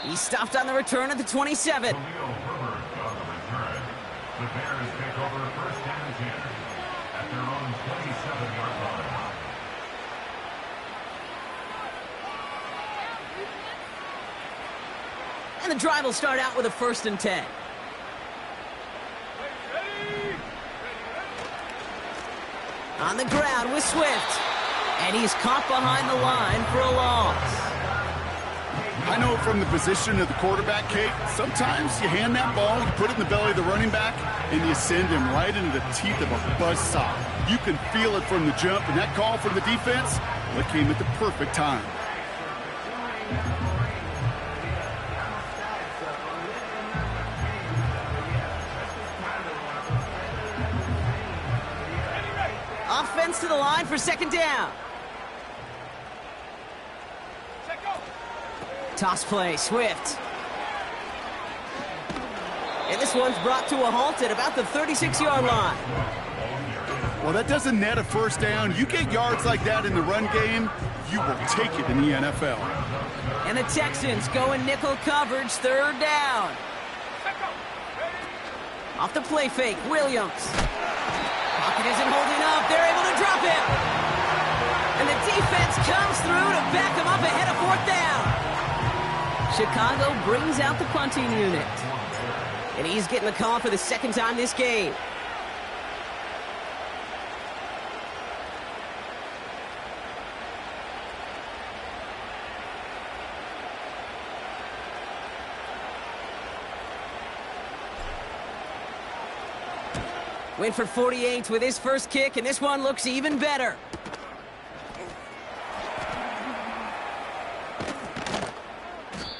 He stopped on the return at the 27. The Bears take over 1st and 10 at their own 27-yard line. And the drive will start out with a 1st and 10. On the ground with Swift. And he's caught behind the line for a loss. I know from the position of the quarterback, Kate, sometimes you hand that ball, you put it in the belly of the running back, and you send him right into the teeth of a buzzsaw. You can feel it from the jump, and that call from the defense, well, it came at the perfect time. Offense to the line for 2nd down. Toss play, Swift. And this one's brought to a halt at about the 36-yard line. Well, that doesn't net a 1st down. You get yards like that in the run game, you will take it in the NFL. And the Texans go in nickel coverage, 3rd down. Off the play fake, Williams. Pocket isn't holding up. They're able to drop him. And the defense comes through to back him up ahead of 4th down. Chicago brings out the punting unit. And he's getting the call for the 2nd time this game. Went for 48 with his first kick, and this one looks even better.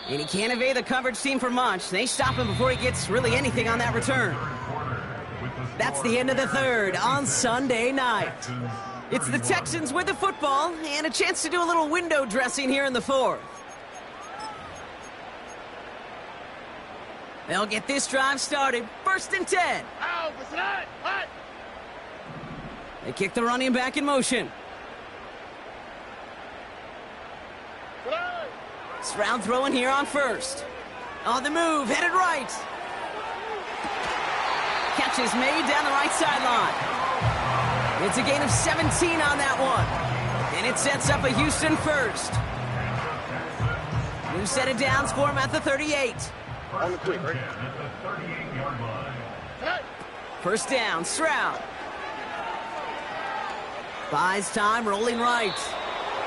And he can't evade the coverage team for much. They stop him before he gets really anything on that return. That's the end of the 3rd on Sunday night. It's the Texans with the football and a chance to do a little window dressing here in the 4th. They'll get this drive started. 1st and 10. They kick the running back in motion. Stroud throwing here on 1st. On the move, headed right. Catch is made down the right sideline. It's a gain of 17 on that one. And it sets up a Houston 1st. New set of downs for him at the 38. On the quick, right? 1st down, Stroud. Buys time, rolling right.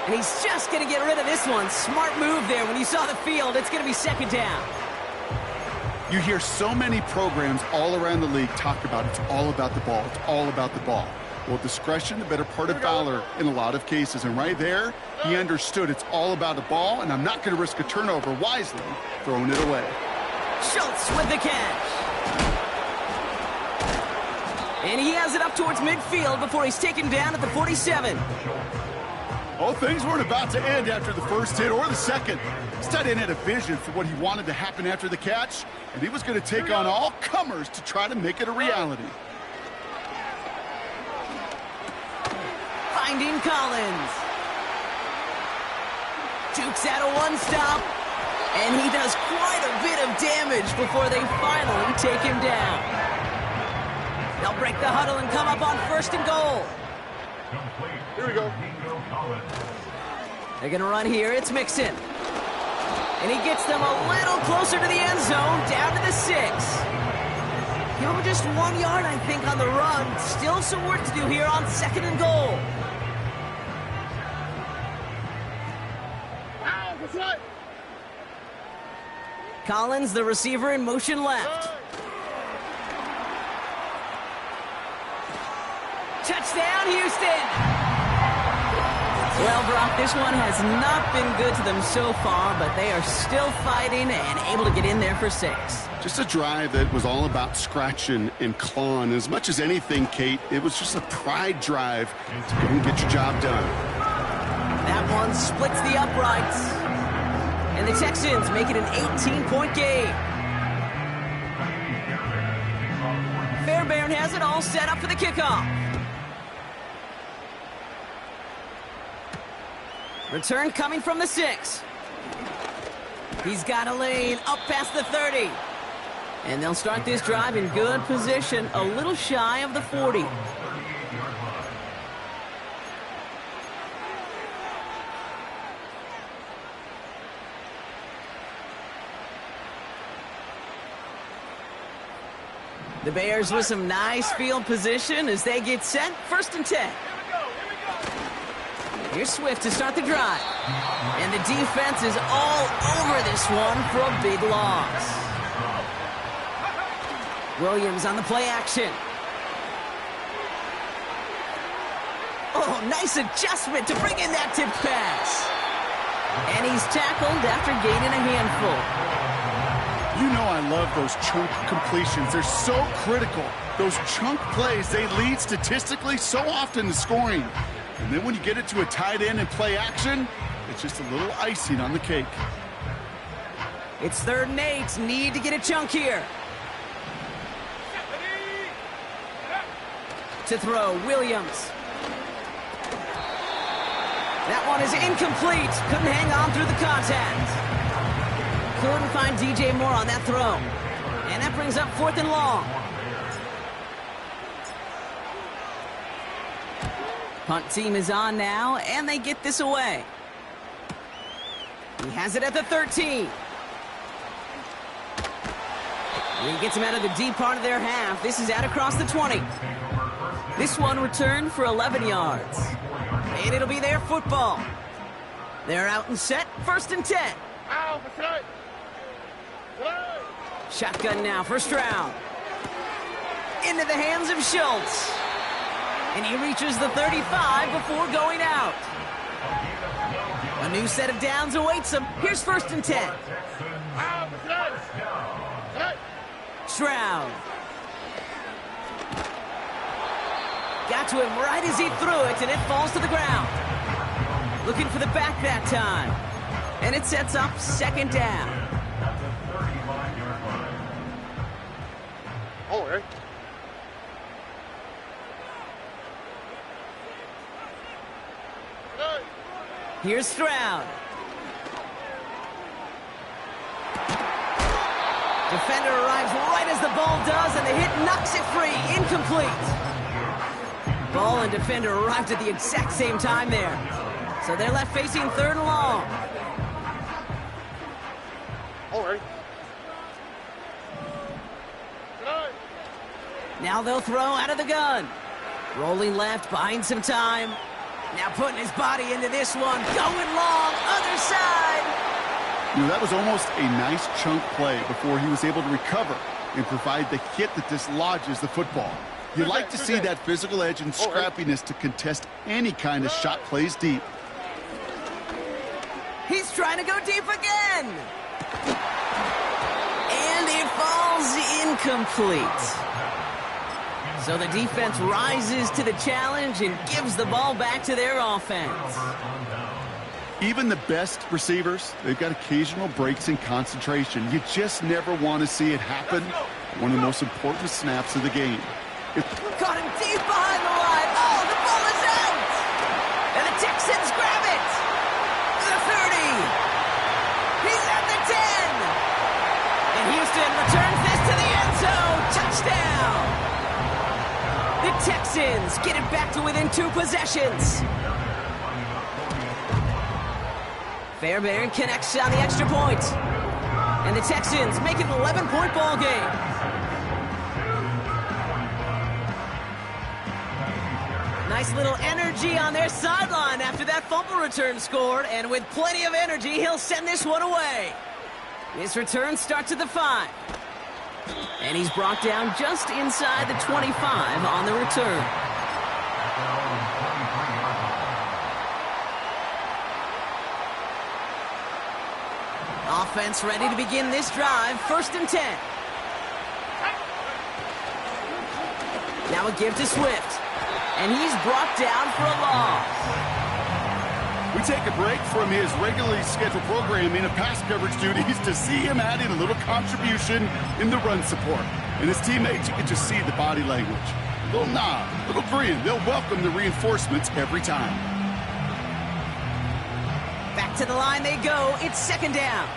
And he's just going to get rid of this one. Smart move there. When you saw the field, it's going to be 2nd down. You hear so many programs all around the league talk about it's all about the ball. It's all about the ball. Well, discretion, the better part of valor in a lot of cases. And right there, he understood it's all about the ball, and I'm not going to risk a turnover, wisely throwing it away. Schultz with the catch. And he has it up towards midfield before he's taken down at the 47. Oh, things weren't about to end after the 1st hit or the 2nd. This tight end had a vision for what he wanted to happen after the catch, and he was going to take on all comers to try to make it a reality. Finding Collins. Jukes out a one-stop. And he does quite a bit of damage before they finally take him down. They'll break the huddle and come up on 1st and goal. Here we go. They're going to run here. It's Mixon. And he gets them a little closer to the end zone, down to the 6. Give him just 1 yard, I think, on the run. Still some work to do here on 2nd and goal. That's right. Collins, the receiver, in motion left. Touchdown, Houston! Well, Brock, this one has not been good to them so far, but they are still fighting and able to get in there for 6. Just a drive that was all about scratching and clawing. As much as anything, Kate, it was just a pride drive to go and get your job done. That one splits the uprights. And the Texans make it an 18-point game. Fairbairn has it all set up for the kickoff. Return coming from the 6. He's got a lane up past the 30. And they'll start this drive in good position, a little shy of the 40. The Bears with some nice field position as they get set. 1st and 10. Here's Swift to start the drive. And the defense is all over this one for a big loss. Williams on the play action. Oh, nice adjustment to bring in that tipped pass. And he's tackled after gaining a handful. You know I love those chunk completions. They're so critical. Those chunk plays, they lead statistically so often to scoring. And then when you get it to a tight end and play action, it's just a little icing on the cake. It's 3rd and 8. Need to get a chunk here. To throw, Williams. That one is incomplete. Couldn't hang on through the contact. Couldn't find DJ Moore on that throw. And that brings up 4th and long. Punt team is on now, and they get this away. He has it at the 13. He gets him out of the deep part of their half. This is out across the 20. This one returned for 11 yards. And it'll be their football. They're out and set. 1st and 10. Ow, that's right. Shotgun now for Stroud. Into the hands of Schultz. And he reaches the 35 before going out. A new set of downs awaits him. Here's 1st and 10. Stroud. Got to him right as he threw it, and it falls to the ground. Looking for the back that time. And it sets up 2nd down. Oh, right. Here's Stroud. Defender arrives right as the ball does, and the hit knocks it free. Incomplete. Ball and defender arrived at the exact same time there. So they're left facing 3rd and long. All right. Now they'll throw out of the gun. Rolling left, buying some time. Now putting his body into this one. Going long, other side. You know, that was almost a nice chunk play before he was able to recover and provide the hit that dislodges the football. You like to see that physical edge and scrappiness to contest any kind of shot plays deep. He's trying to go deep again. And it falls incomplete. So the defense rises to the challenge and gives the ball back to their offense. Even the best receivers, they've got occasional breaks in concentration. You just never want to see it happen. One of the most important snaps of the game. Caught him deep behind the line. Oh, the ball is out. And the Texans grab it. The 30. Texans get it back to within 2 possessions. Fairbairn connects on the extra point. And the Texans make it an 11-point ball game. Nice little energy on their sideline after that fumble return scored. And with plenty of energy, he'll send this one away. His return starts at the 5. And he's brought down just inside the 25 on the return. Offense ready to begin this drive. 1st and 10. Now a give to Swift. And he's brought down for a loss. We take a break from his regularly scheduled programming of pass coverage duties to see him add in a little contribution in the run support. And his teammates, you can just see the body language. A little nod, a little grin. They'll welcome the reinforcements every time. Back to the line they go. It's 2nd down.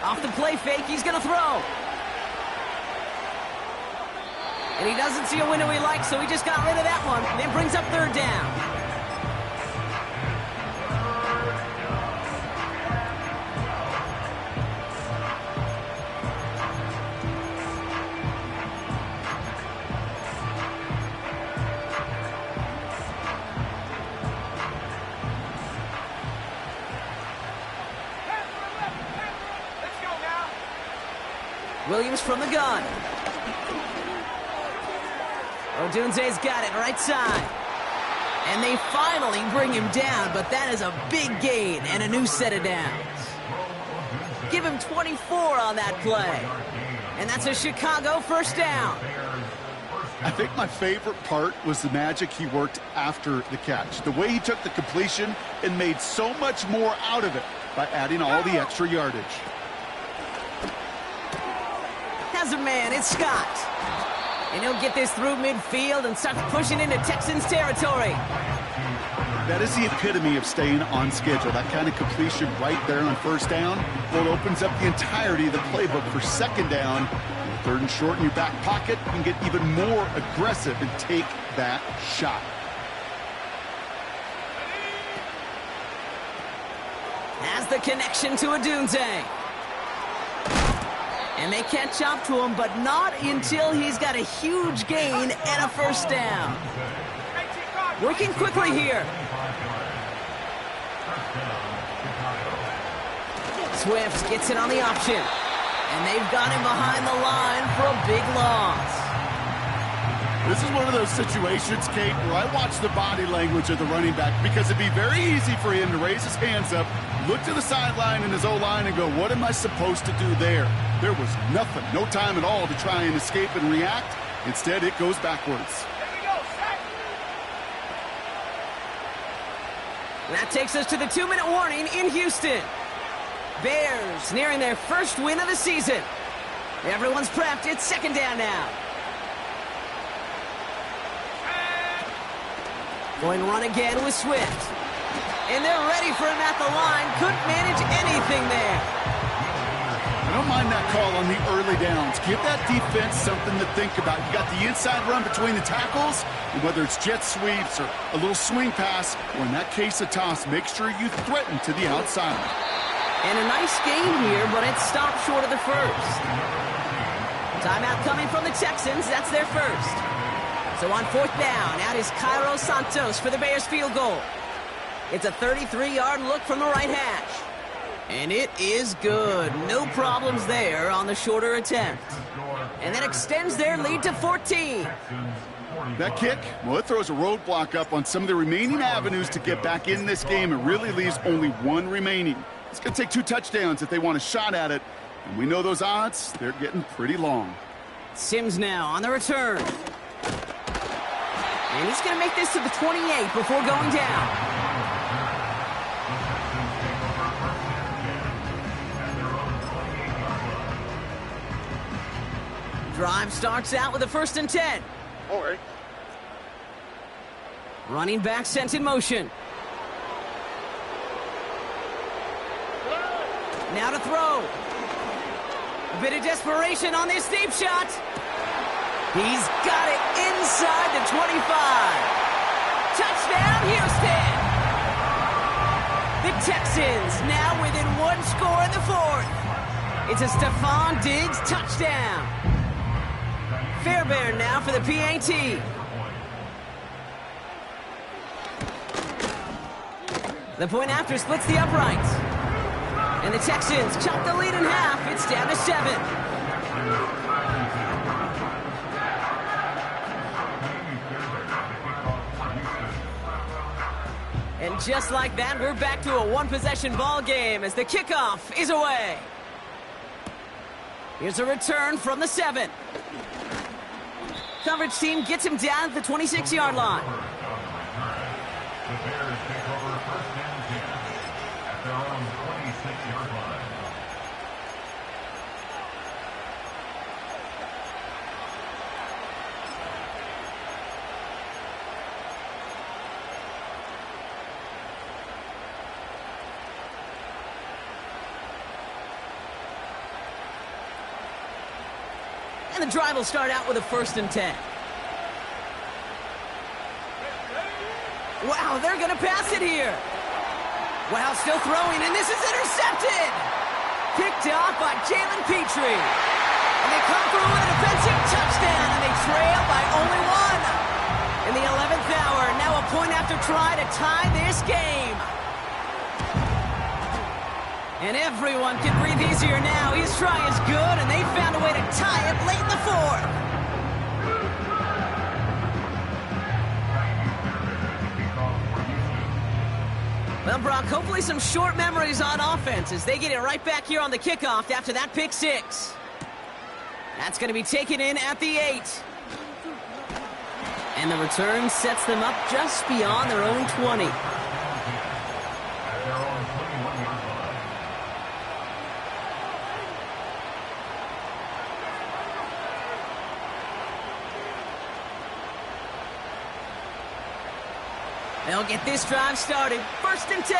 Off the play fake, he's going to throw. And he doesn't see a window he likes, so he just got rid of that one. Then brings up 3rd down. Let's go now. Williams from the gun. Odunze's got it right side. And they finally bring him down, but that is a big gain and a new set of downs. Give him 24 on that play. And that's a Chicago 1st down. I think my favorite part was the magic he worked after the catch. The way he took the completion and made so much more out of it by adding all the extra yardage. Has a man, it's Scott. And he'll get this through midfield and start pushing into Texans territory. That is the epitome of staying on schedule. That kind of completion right there on 1st down. Well, it opens up the entirety of the playbook for 2nd down. 3rd and short in your back pocket. You can get even more aggressive and take that shot. Has the connection to Odunze. And they catch up to him, but not until he's got a huge gain and a 1st down. Working quickly here. Swift gets it on the option. And they've got him behind the line for a big loss. This is one of those situations, Kate, where I watch the body language of the running back because it'd be very easy for him to raise his hands up, look to the sideline in his O-line and go, what am I supposed to do there? There was nothing, no time at all to try and escape and react. Instead, it goes backwards. That takes us to the 2-minute warning in Houston. Bears nearing their 1st win of the season. Everyone's prepped. It's 2nd down now. Going to run again with Swift. And they're ready for him at the line. Couldn't manage anything there. I don't mind that call on the early downs. Give that defense something to think about. You got the inside run between the tackles, and whether it's jet sweeps or a little swing pass, or in that case a toss, make sure you threaten to the outside. And a nice gain here, but it stopped short of the 1st. Timeout coming from the Texans. That's their 1st. So on 4th down, out is Cairo Santos for the Bears field goal. It's a 33-yard look from the right hash. And it is good. No problems there on the shorter attempt. And that extends their lead to 14. That kick, well, it throws a roadblock up on some of the remaining avenues to get back in this game. It really leaves only one remaining. It's going to take 2 touchdowns if they want a shot at it. And we know those odds, they're getting pretty long. Sims now on the return. And he's going to make this to the 28 before going down. Drive starts out with a 1st and 10. All right. Running back sent in motion. Now to throw. A bit of desperation on this deep shot. He's got it inside the 25. Touchdown, Houston. The Texans now within one score in the fourth. It's a Stephon Diggs touchdown. Fairbairn now for the PAT. The point after splits the uprights. And the Texans chop the lead in half. It's down to 7. And just like that, we're back to a one-possession ball game as the kickoff is away. Here's a return from the 7. Coverage team gets him down at the 26-yard line. The Bears take over first and 10 at their own 26-yard line. And the drive will start out with a 1st and 10. Wow, they're going to pass it here. Wow, still throwing, and this is intercepted. Picked off by Jalen Petrie. And they come through with a defensive touchdown, and they trail by only 1. In the 11th hour, now a point after try to tie this game. And everyone can breathe easier now. His try is good, and they found a way to tie it late in the 4th. Well, Brock, hopefully some short memories on offense as they get it right back here on the kickoff after that pick 6. That's going to be taken in at the 8. And the return sets them up just beyond their own 20. They'll get this drive started. 1st and 10.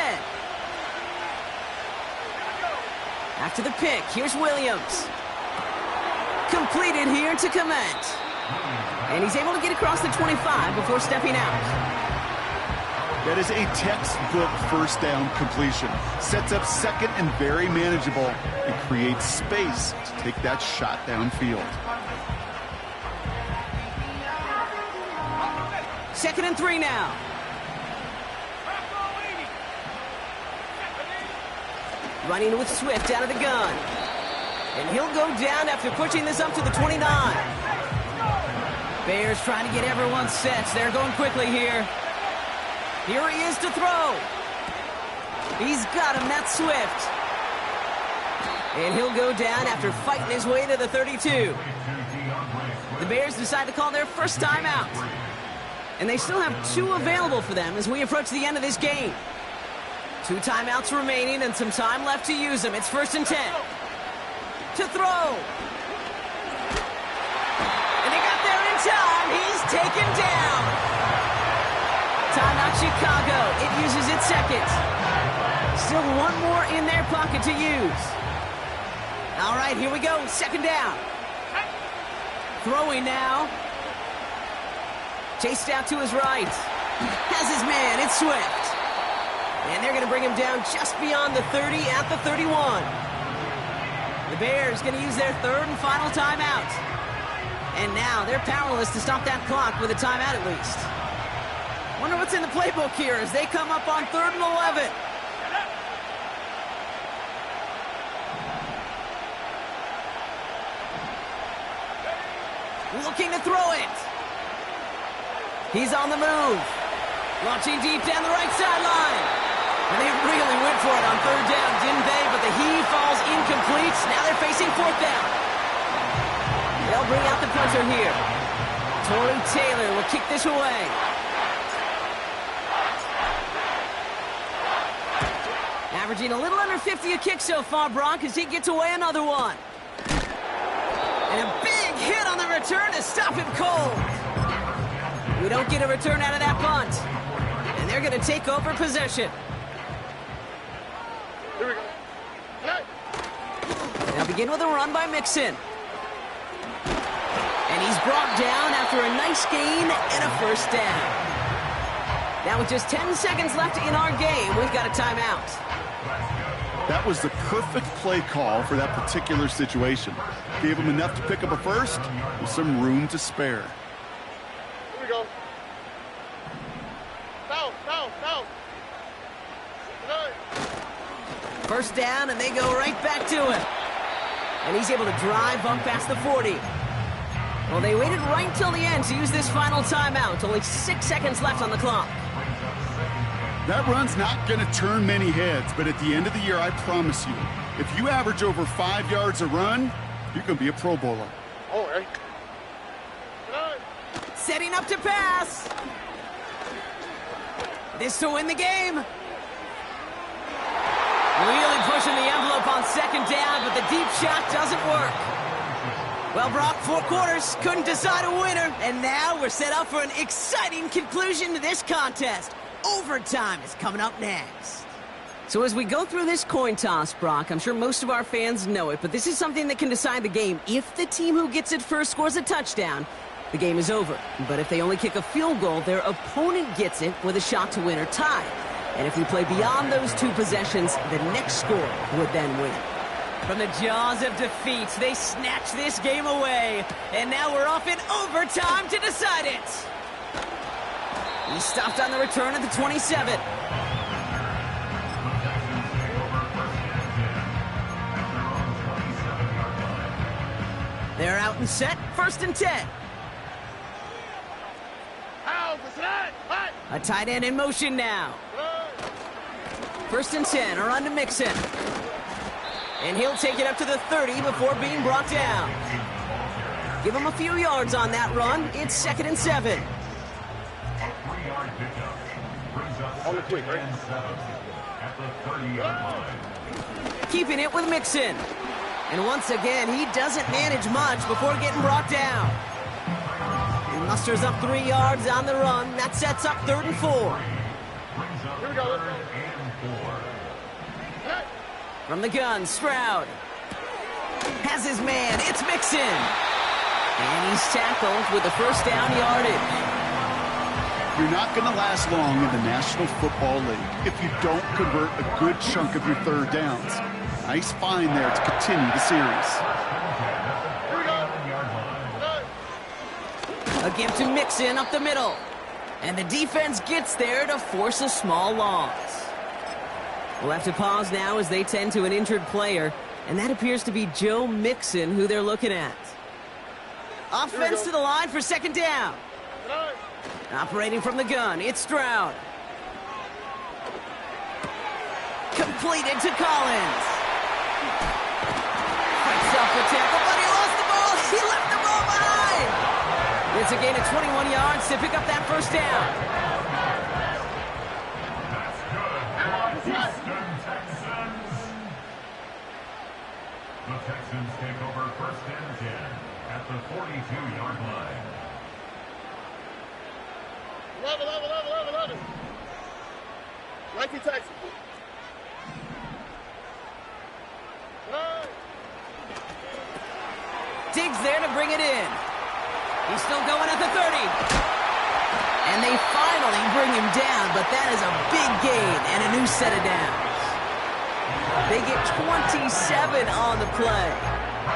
After the pick, here's Williams. Completed here to Komet. And he's able to get across the 25 before stepping out. That is a textbook first down completion. Sets up second and very manageable. It creates space to take that shot downfield. 2nd and 3 now. Running with Swift out of the gun. And he'll go down after pushing this up to the 29. Bears trying to get everyone set. They're going quickly here. Here he is to throw. He's got him. That's Swift. And he'll go down after fighting his way to the 32. The Bears decide to call their first timeout. And they still have 2 available for them as we approach the end of this game. 2 timeouts remaining and some time left to use them. It's 1st and 10. To throw. And they got there in time. He's taken down. Timeout Chicago. It uses its 2nd. Still 1 more in their pocket to use. All right, here we go. 2nd down. Throwing now. Chased out to his right. Has his man. It's Swift. And they're going to bring him down just beyond the 30 at the 31. The Bears going to use their 3rd and final timeout. And now they're powerless to stop that clock with a timeout at least. Wonder what's in the playbook here as they come up on 3rd and 11. Looking to throw it. He's on the move. Launching deep down the right sideline. And they really went for it on 3rd down, didn't they? But the heave falls incomplete. Now they're facing 4th down. They'll bring out the punter here. Torrey Taylor will kick this away. Averaging a little under 50 a kick so far, Brock, as he gets away another one. And a big hit on the return to stop him cold. We don't get a return out of that punt. And they're going to take over possession. Here we go. Hey. They'll begin with a run by Mixon. And he's brought down after a nice gain and a first down. Now with just 10 seconds left in our game, we've got a timeout. That was the perfect play call for that particular situation. Gave him enough to pick up a first with some room to spare. Here we go. Down. First down, and they go right back to him. And he's able to drive up past the 40. Well, they waited right till the end to use this final timeout. Only 6 seconds left on the clock. That run's not going to turn many heads, but at the end of the year, I promise you, if you average over 5 yards a run, you're going to be a Pro Bowler. Oh, hey. Setting up to pass. This to win the game. Really pushing the envelope on second down, but the deep shot doesn't work. Well, Brock, 4 quarters, couldn't decide a winner, and now we're set up for an exciting conclusion to this contest. Overtime is coming up next. So as we go through this coin toss, Brock, I'm sure most of our fans know it, but this is something that can decide the game. If the team who gets it first scores a touchdown, the game is over. But if they only kick a field goal, their opponent gets it with a shot to win or tie. And if we play beyond those 2 possessions, the next score would then win. From the jaws of defeat, they snatch this game away. And now we're off in overtime to decide it. He stopped on the return at the 27. They're out and set, 1st and 10. A tight end in motion now. 1st and 10, a run to Mixon. And he'll take it up to the 30 before being brought down. Give him a few yards on that run. It's 2nd and 7. On the quick, right? At the 30-yard line. Keeping it with Mixon. And once again, he doesn't manage much before getting brought down. He musters up 3 yards on the run. That sets up 3rd and 4. Here we go. From the gun, Stroud. Has his man. It's Mixon. And he's tackled with the first down yardage. You're not going to last long in the National Football League if you don't convert a good chunk of your 3rd downs. Nice find there to continue the series. Here we go. A give to Mixon up the middle. And the defense gets there to force a small loss. We'll have to pause now as they tend to an injured player. And that appears to be Joe Mixon, who they're looking at. Offense to the line for 2nd down. Operating from the gun, it's Stroud. Completed to Collins. Fights off the tackle, but he lost the ball. He left the ball behind. It's a gain of 21 yards to pick up that first down. The Texans take over 1st and 10 at the 42-yard line. 11. 19 Texans. Diggs there to bring it in. He's still going at the 30. And they finally bring him down, but that is a big gain and a new set of downs. They get 27 on the play.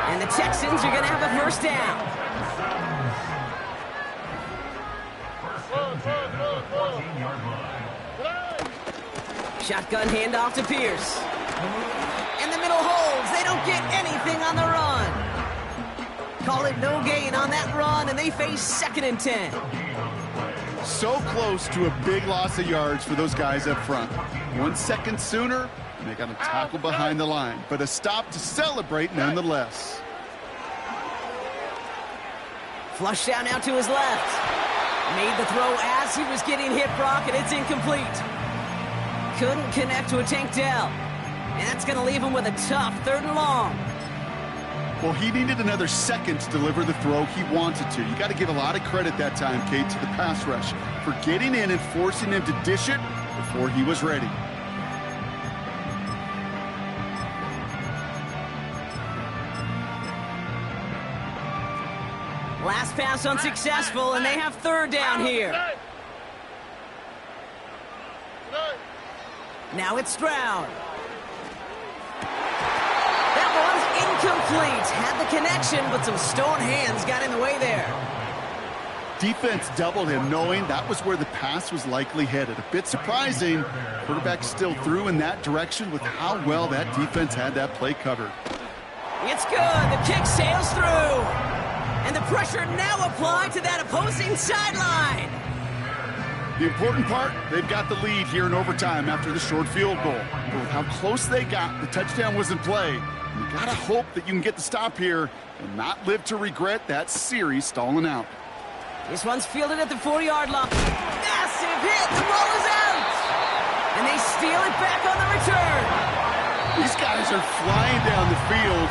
And the Texans are going to have a first down. Shotgun handoff to Pierce. In the middle holds. They don't get anything on the run. Call it no gain on that run, and they face 2nd and 10. So close to a big loss of yards for those guys up front. 1 second sooner, and they got a tackle behind the line. But a stop to celebrate nonetheless. Flush down now to his left. Made the throw as he was getting hit, Brock, and it's incomplete. Couldn't connect to a Tank Dell. And that's going to leave him with a tough 3rd and long. Well, he needed another second to deliver the throw he wanted to. You got to give a lot of credit that time, Kate, to the pass rush for getting in and forcing him to dish it before he was ready. pass unsuccessful, and they have third down here. Now it's Stroud. That one's incomplete. Had the connection, but some stone hands got in the way there. Defense doubled him, knowing that was where the pass was likely headed. A bit surprising. Quarterback still threw in that direction with how well that defense had that play covered. It's good. The kick sails through. And the pressure now applied to that opposing sideline. The important part, they've got the lead here in overtime after the short field goal. But with how close they got, the touchdown was in play. You gotta hope that you can get the stop here and not live to regret that series stalling out. This one's fielded at the 40-yard line. Massive hit. The ball is out. And they steal it back on the return. These guys are flying down the field.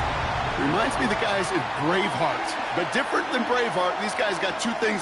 Reminds me of the guys in Braveheart. But different than Braveheart, these guys got two things